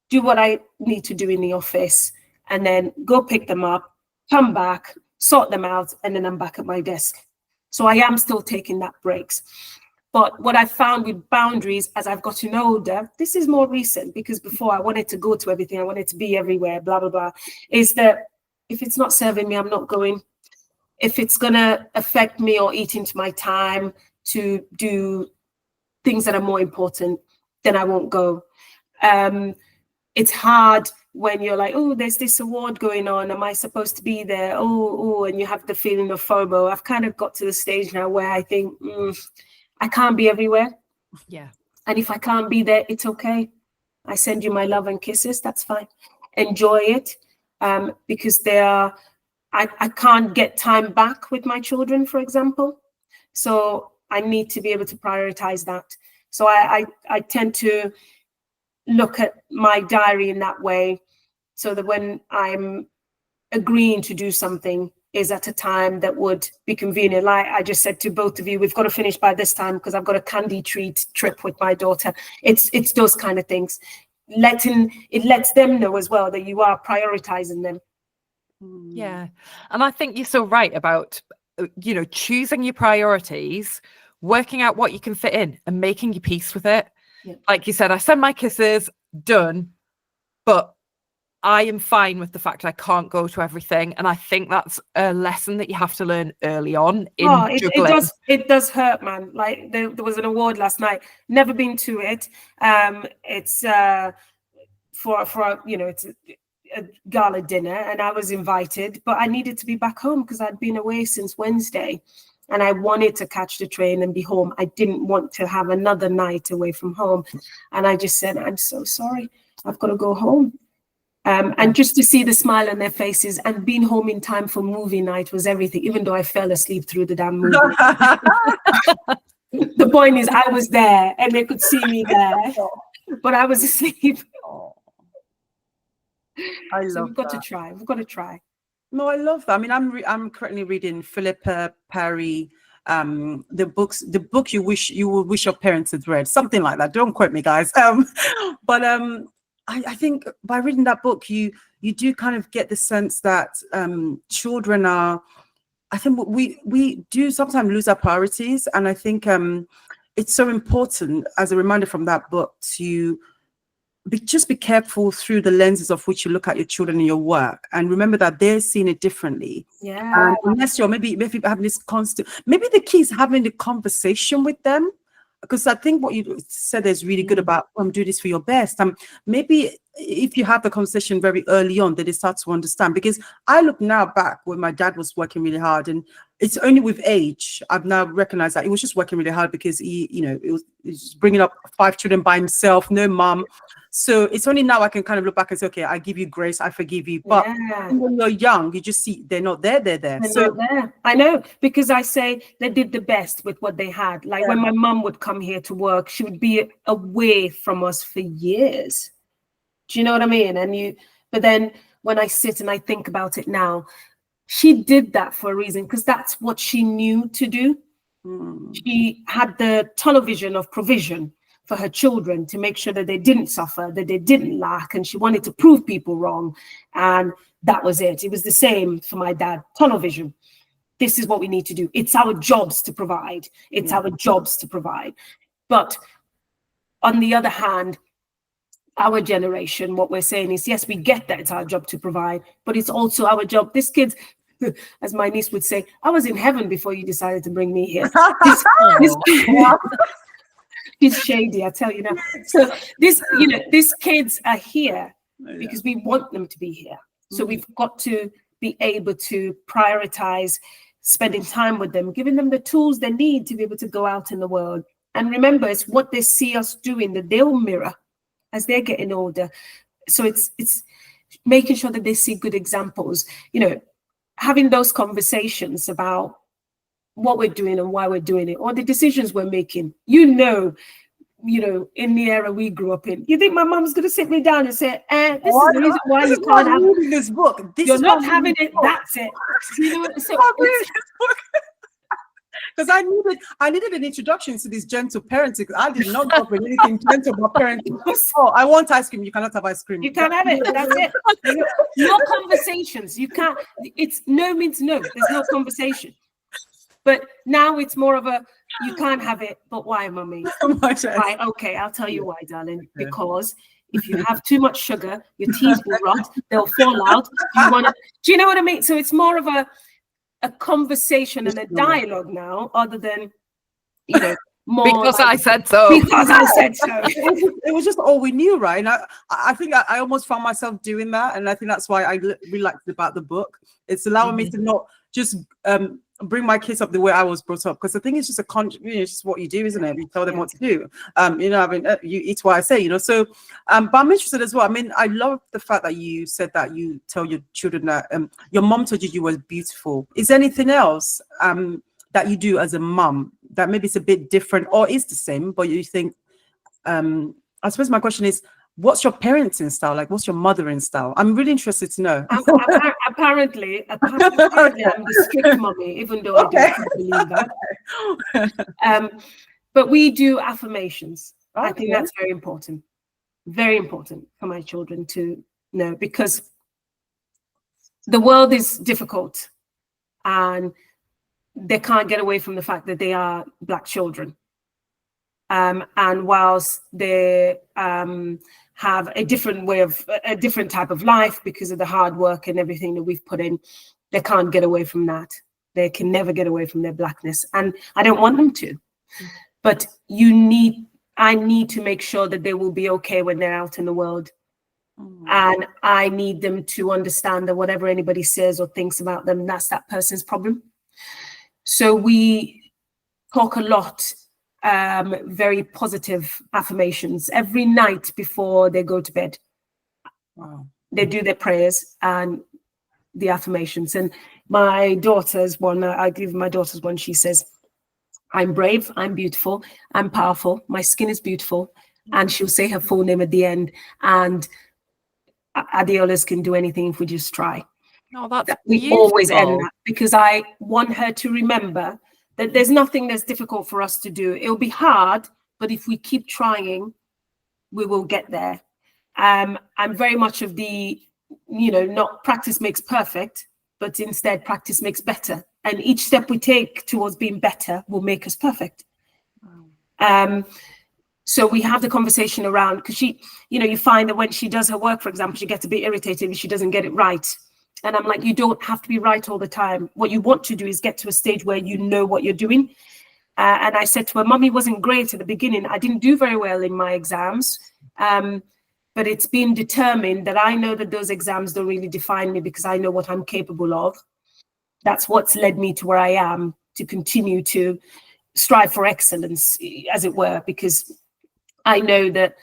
do what I need to do in the office, and then go pick them up, come back, sort them out, and then I'm back at my desk. So I am still taking that breaks. But what I found with boundaries as I've gotten older, this is more recent, because before I wanted to go to everything, I wanted to be everywhere, blah, blah, blah, is that if it's not serving me, I'm not going. If it's going to affect me or eat into my time to do things that are more important, then I won't go. It's hard when you're like, oh, there's this award going on. Am I supposed to be there? Oh, and you have the feeling of FOMO. I've kind of got to the stage now where I think, I can't be everywhere. Yeah. And if I can't be there, it's okay. I send you my love and kisses. That's fine. Enjoy it. Because I can't get time back with my children, for example. So I need to be able to prioritize that. So I tend to look at my diary in that way, so that when I'm agreeing to do something is at a time that would be convenient. Like I just said to both of you, we've got to finish by this time because I've got a candy treat trip with my daughter. It's those kind of things. It lets them know as well that you are prioritizing them. Yeah. And I think you're so right about, choosing your priorities, working out what you can fit in and making your peace with it. Yeah. Like you said, I send my kisses, done, but I am fine with the fact I can't go to everything. And I think that's a lesson that you have to learn early on in juggling. It does hurt, man. Like there was an award last night, never been to it. It's for it's a gala dinner, and I was invited, but I needed to be back home because I'd been away since Wednesday. And I wanted to catch the train and be home. I didn't want to have another night away from home. And I just said, I'm so sorry. I've got to go home. And just to see the smile on their faces and being home in time for movie night was everything, even though I fell asleep through the damn movie. The point is, I was there and they could see me there, but I was asleep. I love so we've got that. to try. We've got to try. No, I love that. I mean, I'm currently reading Philippa Perry, the book you would wish your parents had read, something like that. Don't quote me, guys. But I think by reading that book, you do kind of get the sense that children are. I think we do sometimes lose our priorities, and I think it's so important as a reminder from that book to just be careful through the lenses of which you look at your children and your work, and remember that they're seeing it differently. Yeah. Unless you're maybe having this constant, maybe the key is having the conversation with them, because I think what you said is really good about do this for your best. Maybe if you have the conversation very early on, that they start to understand. Because I look now back when my dad was working really hard, and it's only with age I've now recognized that he was just working really hard because he was bringing up 5 children by himself, no mom. So it's only now I can kind of look back and say, okay, I give you grace, I forgive you. But when you're young, you just see they're not there, they're there. They're not there. I know, because I say they did the best with what they had. Like when my mum would come here to work, she would be away from us for years. Do you know what I mean? But then when I sit and I think about it now, she did that for a reason, because that's what she knew to do. She had the tunnel vision of provision for her children to make sure that they didn't suffer, that they didn't lack, and she wanted to prove people wrong. And that was it. It was the same for my dad. Tunnel vision. This is what we need to do. It's our jobs to provide. It's our jobs to provide. But on the other hand, our generation, what we're saying is, yes, we get that it's our job to provide, but it's also our job. This kid's, as my niece would say, I was in heaven before you decided to bring me here. He's shady, I tell you now. So these kids are here because we want them to be here. So we've got to be able to prioritize spending time with them, giving them the tools they need to be able to go out in the world. And remember, it's what they see us doing that they'll mirror as they're getting older. So it's making sure that they see good examples, having those conversations about what we're doing and why we're doing it, or the decisions we're making. In the era we grew up in, you think my mom's going to sit me down and say, this is the reason why you can't have this book. You're not having it. That's it. Because I needed an introduction to this gentle parenting. I did not go with anything gentle about parenting. Oh, I want ice cream. You cannot have ice cream. You can't have it. That's it. No conversations. You can't. It's no means no. There's no conversation. But now it's more of a, you can't have it, but why, mommy? Right, okay, I'll tell you why, darling. Because if you have too much sugar, your teeth will rot, they'll fall out. Do you know what I mean? So it's more of a conversation and a dialogue now, other than, more because I said so. Because I said so. It was just all we knew, right? And I think I almost found myself doing that. And I think that's why I really liked about the book. It's allowing me to not just bring my kids up the way I was brought up, because the thing is just it's just what you do, isn't it? You tell them what to do. You eat what I say, so but I'm interested as well. I mean, I love the fact that you said that you tell your children that your mom told you were beautiful. Is there anything else that you do as a mom that maybe it's a bit different or is the same, but you think I suppose my question is, what's your parenting style? Like, what's your mothering style? I'm really interested to know. Apparently, I'm the strict mommy, even though I don't believe that. But we do affirmations. Okay. I think that's very important for my children to know, because the world is difficult and they can't get away from the fact that they are Black children. And whilst they have a different type of life because of the hard work and everything that we've put in, they can't get away from that. They can never get away from their Blackness. And I don't want them to. But I need to make sure that they will be okay when they're out in the world. And I need them to understand that whatever anybody says or thinks about them, that's that person's problem. So we talk a lot, very positive affirmations every night before they go to bed. Wow. They do their prayers and the affirmations. And my daughter's one, I give my daughter's one, she says, I'm brave, I'm beautiful, I'm powerful, my skin is beautiful. And she'll say her full name at the end. And Adeolas can do anything if we just try. Oh, that's we beautiful. Always end that, because I want her to remember that there's nothing that's difficult for us to do. It'll be hard, but if we keep trying, we will get there. I'm very much of the, not practice makes perfect, but instead practice makes better. And each step we take towards being better will make us perfect. So we have the conversation around, because she, you find that when she does her work, for example, she gets a bit irritated if she doesn't get it right. And I'm like, you don't have to be right all the time. What you want to do is get to a stage where you know what you're doing. And I said to her, Mummy wasn't great at the beginning. I didn't do very well in my exams. But it's been determined that I know that those exams don't really define me, because I know what I'm capable of. That's what's led me to where I am, to continue to strive for excellence, as it were, because I know that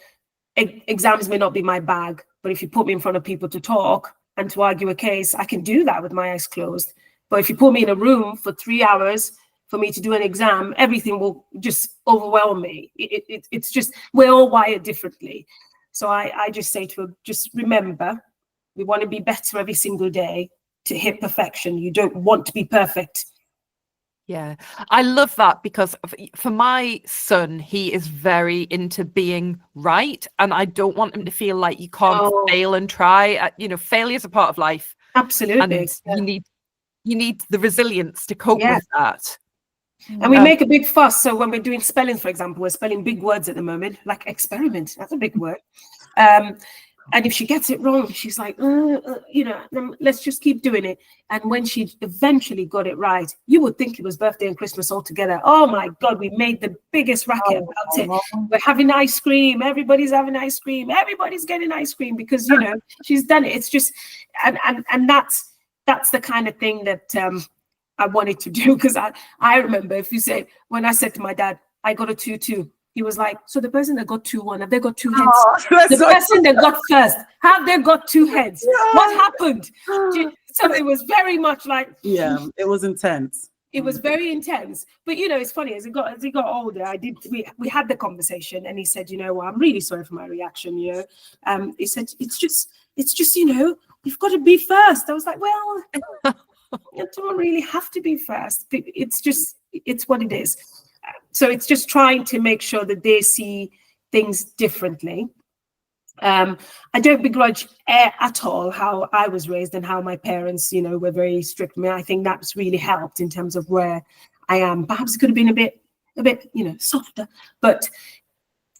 exams may not be my bag, but if you put me in front of people to talk and to argue a case, I can do that with my eyes closed. But if you put me in a room for 3 hours for me to do an exam, everything will just overwhelm me. It's just, we're all wired differently. So I just say to her, just remember, we want to be better every single day to hit perfection. You don't want to be perfect. Yeah, I love that, because for my son, he is very into being right, and I don't want him to feel like you can't fail and try. Failure is a part of life. Absolutely. And you need the resilience to cope with that. And we make a big fuss. So when we're doing spelling, for example, we're spelling big words at the moment, like experiment. That's a big word. And if she gets it wrong, she's like, let's just keep doing it. And when she eventually got it right, you would think it was birthday and Christmas all together. Oh my God, we made the biggest racket about it. We're having ice cream. Everybody's having ice cream. Everybody's getting ice cream because, she's done it. It's just, and that's the kind of thing that I wanted to do. Because I remember when I said to my dad, I got a 2-2. He was like, so the person that got 2-1, have they got 2 heads? The person that got first, have they got 2 heads? Yeah. What happened? So it was very much like... Yeah, it was intense. It was very intense. But, it's funny, as he got older, we had the conversation and he said, I'm really sorry for my reaction, He said, it's just, you've got to be first. I was like, well, you don't really have to be first. It's what it is. So it's just trying to make sure that they see things differently. I don't begrudge at all how I was raised and how my parents, were very strict. I think that's really helped in terms of where I am. Perhaps it could have been a bit, softer, but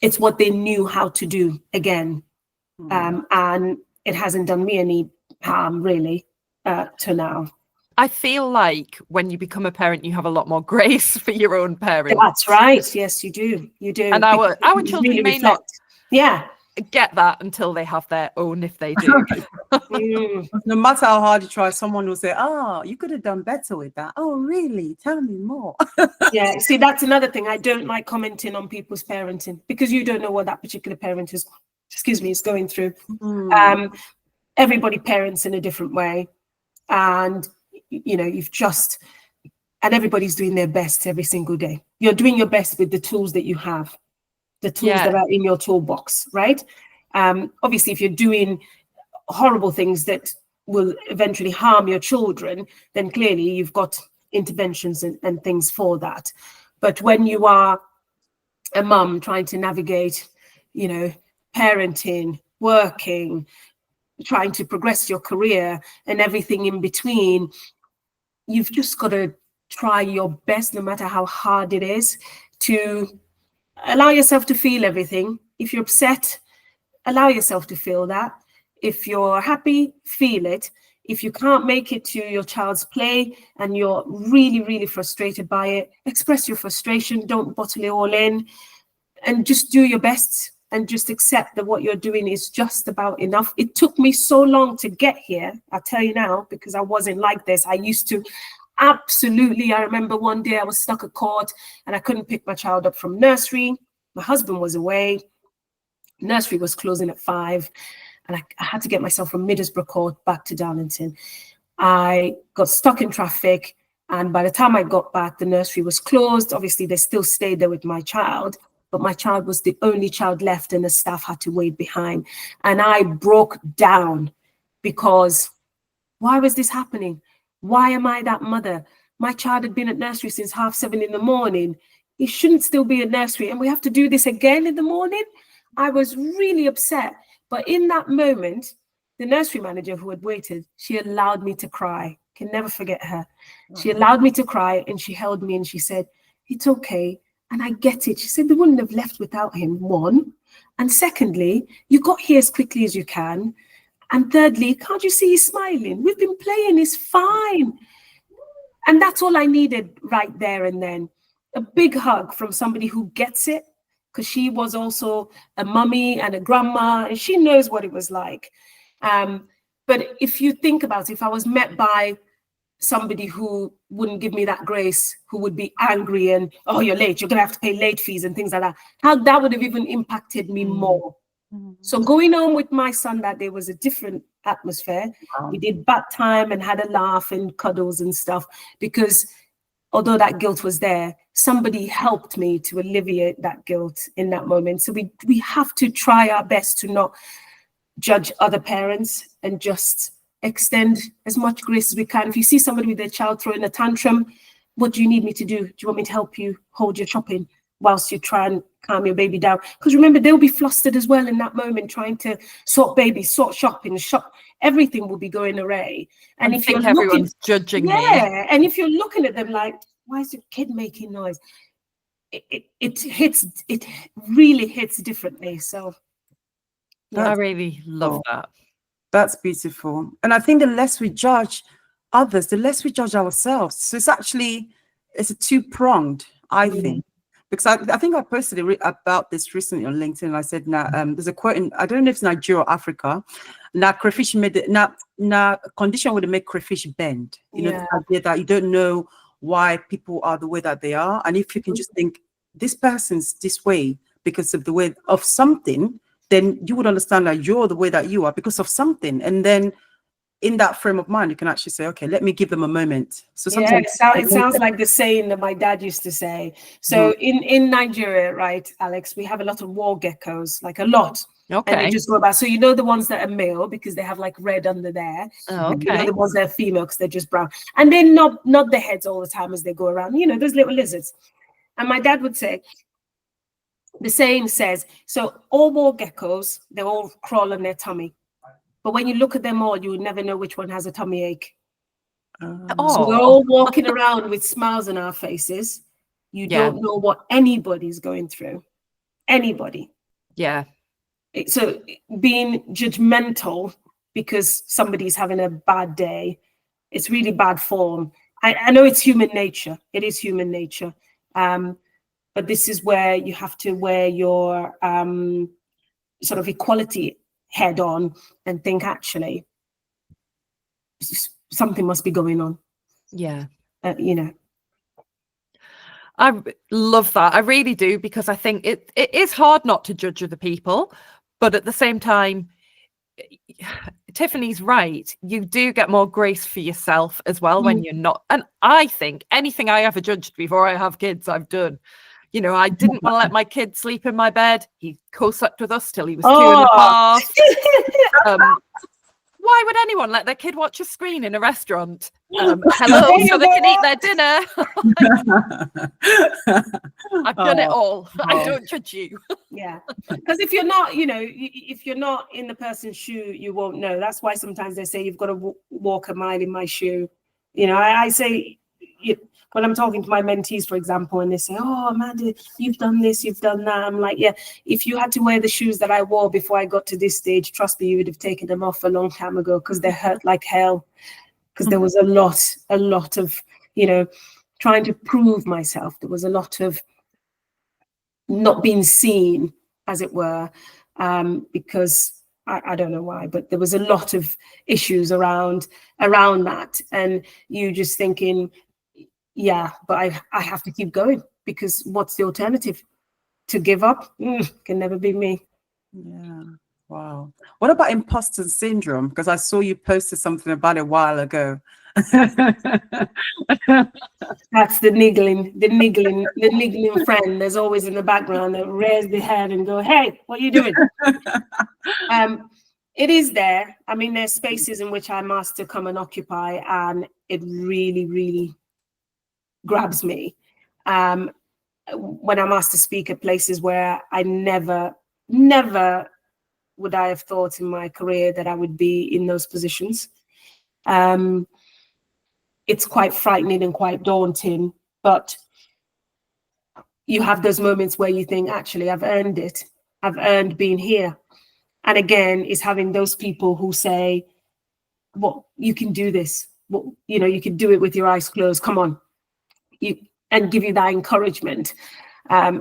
it's what they knew how to do again. And it hasn't done me any harm really to now. I feel like when you become a parent, you have a lot more grace for your own parents. That's right. Yes, you do. You do. And our children really may not get that until they have their own, if they do. No matter how hard you try, someone will say, you could have done better with that. Oh, really? Tell me more. Yeah, see, that's another thing. I don't like commenting on people's parenting because you don't know what that particular parent is going through. Everybody parents in a different way. And and everybody's doing their best every single day. You're doing your best with the tools that you have, the tools that are in your toolbox, right? Obviously, if you're doing horrible things that will eventually harm your children, then clearly you've got interventions and things for that. But when you are a mum trying to navigate, parenting, working, trying to progress your career and everything in between, you've just got to try your best, no matter how hard it is, to allow yourself to feel everything. If you're upset, allow yourself to feel that. If you're happy, feel it. If you can't make it to your child's play and you're really, really frustrated by it, express your frustration. Don't bottle it all in and just do your best. And just accept that what you're doing is just about enough. It took me so long to get here, I'll tell you now, because I wasn't like this. I used to absolutely, I remember one day I was stuck at court and I couldn't pick my child up from nursery. My husband was away. Nursery was closing at 5. And I had to get myself from Middlesbrough Court back to Darlington. I got stuck in traffic. And by the time I got back, the nursery was closed. Obviously, they still stayed there with my child. But my child was the only child left and the staff had to wait behind. And I broke down because why was this happening? Why am I that mother? My child had been at nursery since 7:30 in the morning. He shouldn't still be at nursery. And we have to do this again in the morning. I was really upset. But in that moment, the nursery manager who had waited, she allowed me to cry. Can never forget her. She allowed me to cry and she held me and she said, it's okay. And I get it. She said they wouldn't have left without him, one. And secondly, you got here as quickly as you can. And thirdly, can't you see he's smiling? We've been playing, he's fine. And that's all I needed right there and then. A big hug from somebody who gets it, because she was also a mummy and a grandma, and she knows what it was like. But if you think about it, if I was met by somebody who wouldn't give me that grace, who would be angry and, oh, you're late, you're going to have to pay late fees and things like that, how that would have even impacted me more. So going home with my son that day was a different atmosphere. We did bath time and had a laugh and cuddles and stuff, because although that guilt was there, somebody helped me to alleviate that guilt in that moment. So we have to try our best to not judge other parents and just extend as much grace as we can. If you see somebody with their child throwing a tantrum, what do you need me to do? Do you want me to help you hold your shopping whilst you try and calm your baby down? Because remember, they'll be flustered as well in that moment, trying to sort babies, sort shopping, shop. Everything will be going array. And if you're everyone's judging me. And if you're looking at them like, why is your kid making noise? It really hits differently. So I really love that. That's beautiful. And I think the less we judge others, the less we judge ourselves. So it's a two-pronged, I think. Because I think I posted about this recently on LinkedIn. And I said, now there's a quote in, I don't know if it's Nigeria or Africa. Now crayfish condition would make crayfish bend. You know, the idea that you don't know why people are the way that they are. And if you can just think, this person's this way because of the way of something, then you would understand that you're the way that you are because of something. And then in that frame of mind, you can actually say, okay, let me give them a moment. So sometimes it sounds like the saying that my dad used to say. So in Nigeria, right, Alex, we have a lot of war geckos, like a lot. Okay. And they just go about. So you know the ones that are male because they have like red under there. Oh, okay. You know the ones that are female because they're just brown. And they nod their heads all the time as they go around. You know, those little lizards. And my dad would say, the saying says, so all war geckos, they all crawl on their tummy. But when you look at them all, you would never know which one has a tummy ache. So we're all walking around with smiles on our faces. You don't know what anybody's going through. Anybody. Yeah. So being judgmental because somebody's having a bad day, it's really bad form. I know it's human nature. It is human nature. But this is where you have to wear your sort of equality head on and think, actually, something must be going on. Yeah. You know. I love that. I really do, because I think it is hard not to judge other people. But at the same time, Tiffany's right. You do get more grace for yourself as well when you're not. And I think anything I ever judged before I have kids, I've done. You know, I didn't want to let my kid sleep in my bed. He co-slept with us till he was 2.5. Why would anyone let their kid watch a screen in a restaurant? Hello, so they can eat their dinner. I've done it all. I don't judge you. Yeah, because if you're not, you know, if you're not in the person's shoe, you won't know. That's why sometimes they say you've got to walk a mile in my shoe. You know, I say, when I'm talking to my mentees, for example, and they say, oh, Amanda, you've done this, you've done that. I'm like, yeah, if you had to wear the shoes that I wore before I got to this stage, trust me, you would have taken them off a long time ago because they hurt like hell. Because there was a lot of, you know, trying to prove myself. There was a lot of not being seen, as it were, because I don't know why, but there was a lot of issues around that. And you just thinking, yeah, but I have to keep going, because what's the alternative? To give up? Can never be me. Yeah. Wow. What about imposter syndrome? Because I saw you posted something about it a while ago. That's the niggling friend. There's always in the background that rears the head and go, hey, what are you doing? It is there. I mean, there's spaces in which I'm asked to come and occupy, and it really, really grabs me. When I'm asked to speak at places where I never would I have thought in my career that I would be in those positions. It's quite frightening and quite daunting, but you have those moments where you think, actually, I've earned it. I've earned being here. And again, it's having those people who say, well, you can do this. Well, you know, you can do it with your eyes closed. Come on. And give you that encouragement.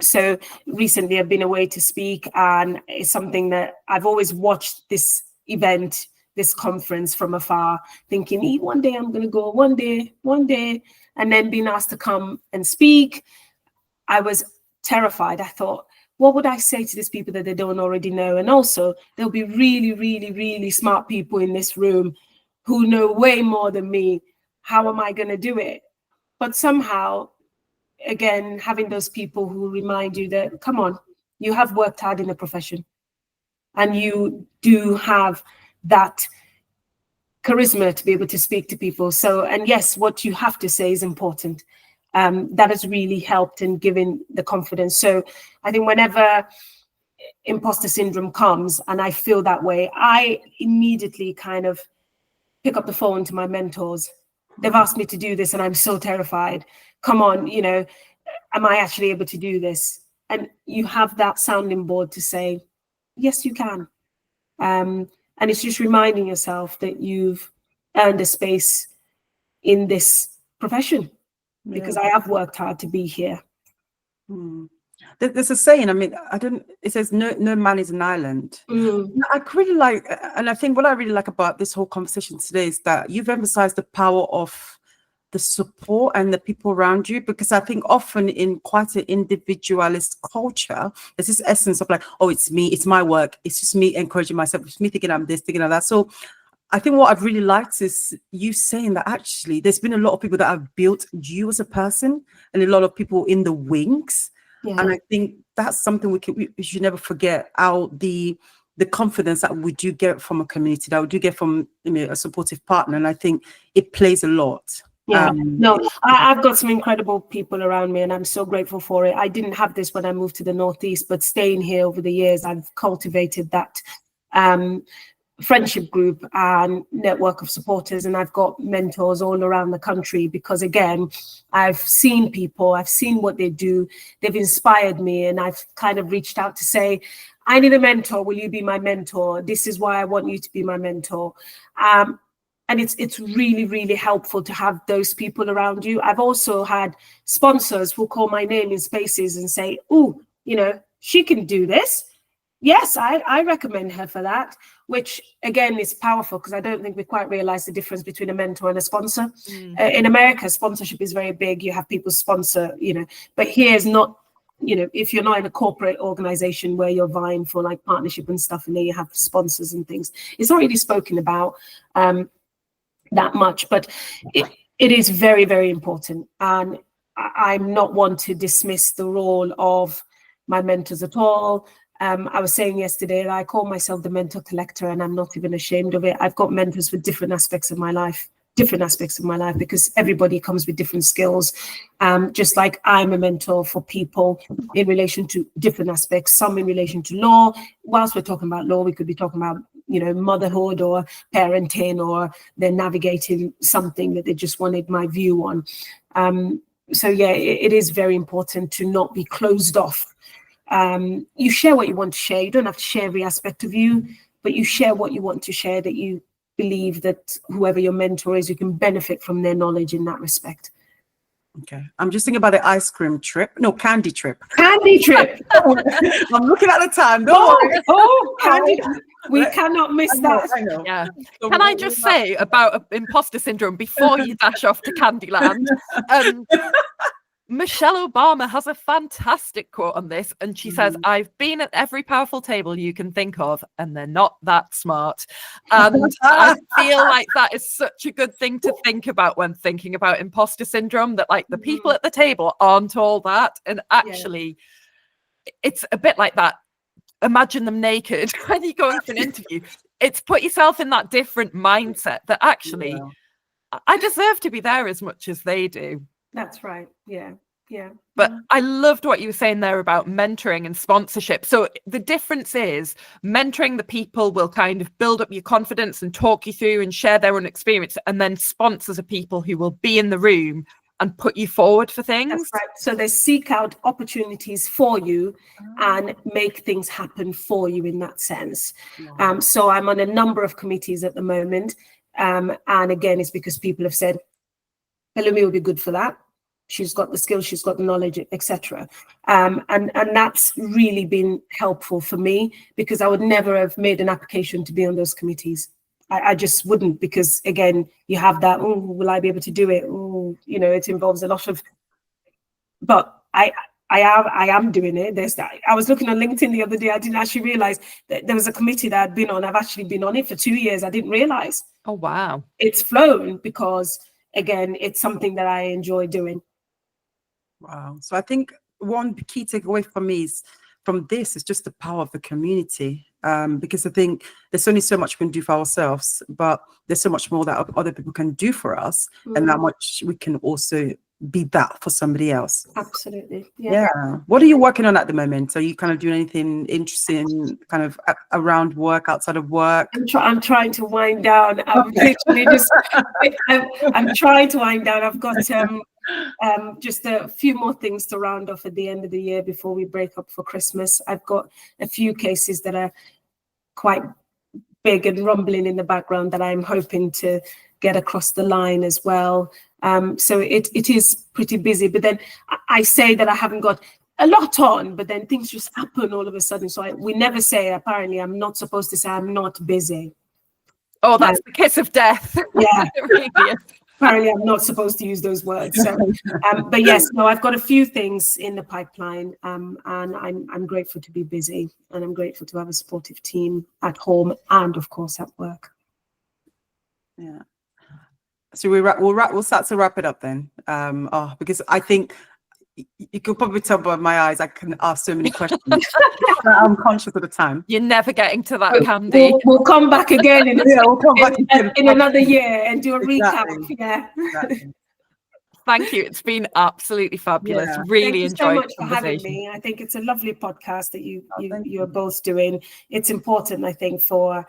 So recently I've been away to speak, and it's something that I've always watched this event, this conference from afar, thinking, one day I'm going to go, one day, and then being asked to come and speak. I was terrified. I thought, what would I say to these people that they don't already know? And also there'll be really, really, really smart people in this room who know way more than me. How am I going to do it? But somehow, again, having those people who remind you that, come on, you have worked hard in the profession and you do have that charisma to be able to speak to people. So, and yes, what you have to say is important. That has really helped in giving the confidence. So I think whenever imposter syndrome comes and I feel that way, I immediately kind of pick up the phone to my mentors. They've asked me to do this and I'm so terrified. Come on, you know, am I actually able to do this? And you have that sounding board to say, yes, you can. And it's just reminding yourself that you've earned a space in this profession, because I have worked hard to be here. There's a saying, I mean, it says no man is an island. I really like, and I think what I really like about this whole conversation today is that you've emphasized the power of the support and the people around you, because I think often in quite an individualist culture, there's this essence of like, oh, it's me, it's my work, it's just me encouraging myself, it's me thinking I'm this, thinking of that. So I think what I've really liked is you saying that actually there's been a lot of people that have built you as a person, and a lot of people in the wings. And I think that's something we should never forget, how the confidence that we do get from a community, that we do get from a supportive partner. And I think it plays a lot. I've got some incredible people around me, and I'm so grateful for it. I didn't have this when I moved to the Northeast, but staying here over the years, I've cultivated that friendship group and network of supporters, and I've got mentors all around the country, because again, I've seen people, I've seen what they do, they've inspired me, and I've kind of reached out to say, I need a mentor, will you be my mentor? This is why I want you to be my mentor. And it's really, really helpful to have those people around you. I've also had sponsors who call my name in spaces and say, oh, she can do this. Yes, I recommend her for that, which again is powerful, because I don't think we quite realize the difference between a mentor and a sponsor. In America, sponsorship is very big. You have people sponsor, but here's not, if you're not in a corporate organization where you're vying for like partnership and stuff, and then you have sponsors and things, it's not really spoken about that much, but it is very, very important. And I'm not one to dismiss the role of my mentors at all. I was saying yesterday that I call myself the mentor collector, and I'm not even ashamed of it. I've got mentors for different aspects of my life, because everybody comes with different skills. Just like I'm a mentor for people in relation to different aspects, some in relation to law. Whilst we're talking about law, we could be talking about, motherhood or parenting, or they're navigating something that they just wanted my view on. So yeah, it is very important to not be closed off. You share what you want to share. You don't have to share every aspect of you, but you share what you want to share, that you believe that whoever your mentor is, you can benefit from their knowledge in that respect. Okay. I'm just thinking about the ice cream trip. No, candy trip. Candy trip. I'm looking at the time. Candy. We cannot miss that. I know. Yeah. Can I just say about imposter syndrome before you dash off to Candyland? Michelle Obama has a fantastic quote on this, and she says, I've been at every powerful table you can think of, and they're not that smart. And I feel like that is such a good thing to think about when thinking about imposter syndrome, that like the people at the table aren't all that. And actually, it's a bit like that. Imagine them naked when you go into an interview. It's put yourself in that different mindset that actually, I deserve to be there as much as they do. That's right. Yeah. But I loved what you were saying there about mentoring and sponsorship. So the difference is mentoring the people will kind of build up your confidence and talk you through and share their own experience. And then sponsors are people who will be in the room and put you forward for things. That's right. So they seek out opportunities for you and make things happen for you in that sense. So I'm on a number of committees at the moment. And again, it's because people have said, Pelumi will be good for that. She's got the skills, she's got the knowledge, etc. And that's really been helpful for me, because I would never have made an application to be on those committees. I just wouldn't, because again, you have that, oh, will I be able to do it? Oh, it involves a lot of, but I am doing it. There's that. I was looking on LinkedIn the other day. I didn't actually realize that there was a committee that I'd been on. I've actually been on it for 2 years. I didn't realize. Oh, wow. It's flown because, again, it's something that I enjoy doing. Wow. So I think one key takeaway from this is just the power of the community. Because I think there's only so much we can do for ourselves, but there's so much more that other people can do for us, and that much we can also be that for somebody else. Absolutely. Yeah. What are you working on at the moment? Are you kind of doing anything interesting kind of around work, outside of work? I'm trying to wind down. I'm literally just, I'm trying to wind down. I've got just a few more things to round off at the end of the year before we break up for Christmas. I've got a few cases that are quite big and rumbling in the background that I'm hoping to get across the line as well. So it is pretty busy, but then I say that I haven't got a lot on, but then things just happen all of a sudden. So we never say, apparently I'm not supposed to say I'm not busy. Oh, that's the kiss of death. Yeah. It really is. Apparently I'm not supposed to use those words. So, but yes, no, I've got a few things in the pipeline, and I'm grateful to be busy, and I'm grateful to have a supportive team at home and of course at work. Yeah. So we'll start to wrap it up then. Because I think you could probably tell by my eyes, I can ask so many questions. I'm conscious of the time. You're never getting to that, Candy. We'll come back again in, We'll come back in another year and do a recap. Exactly. Yeah. Exactly. Thank you. It's been absolutely fabulous. Yeah. Really Thank you so enjoyed much the for having conversation. me. I think it's a lovely podcast that thank you're both doing. It's important, I think, for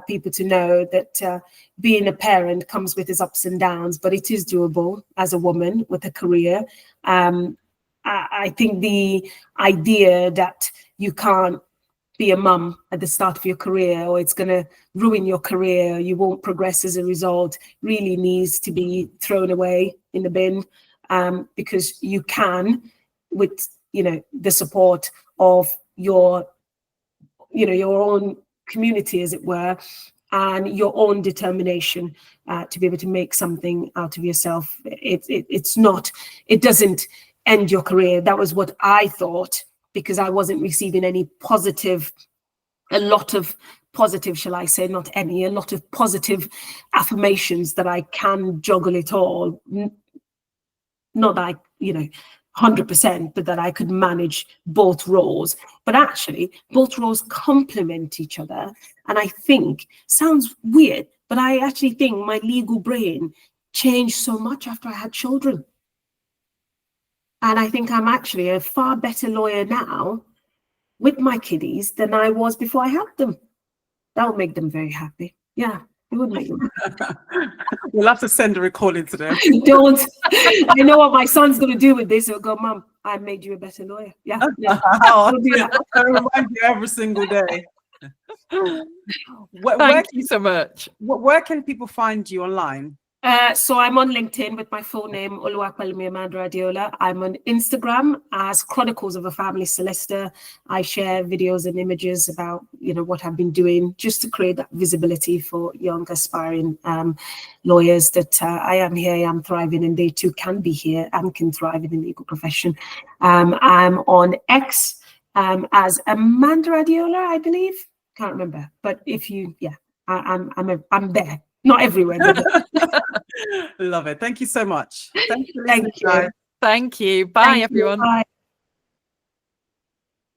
people to know that being a parent comes with its ups and downs, but it is doable as a woman with a career. I think the idea that you can't be a mum at the start of your career, or it's going to ruin your career, you won't progress as a result, really needs to be thrown away in the bin, because you can, with the support of your own community, as it were, and your own determination to be able to make something out of yourself. It doesn't end your career. That was what I thought, because I wasn't receiving a lot of positive, shall I say, not any, a lot of positive affirmations that I can juggle it all. Not that I, 100%, but that I could manage both roles. But actually, both roles complement each other. And I think, sounds weird, but I actually think my legal brain changed so much after I had children. And I think I'm actually a far better lawyer now with my kiddies than I was before I had them. That would make them very happy. Yeah, it would make them happy. We'll have to send a recording to them. Don't. I know what my son's going to do with this. He'll go, Mum, I made you a better lawyer. Yeah. I'll do that. I remind you every single day. Thank you so much. Where can people find you online? So I'm on LinkedIn with my full name, Oluwapelumi Amanda Adeola. I'm on Instagram as Chronicles of a Family Solicitor. I share videos and images about, what I've been doing just to create that visibility for young aspiring lawyers that I am here, I am thriving, and they too can be here and can thrive in the legal profession. I'm on X as Amanda Adeola, I believe. Can't remember, but if you, I'm there. Not everywhere. But Love it. Thank you so much. Thank you. Thank you. Bye, everyone. Bye.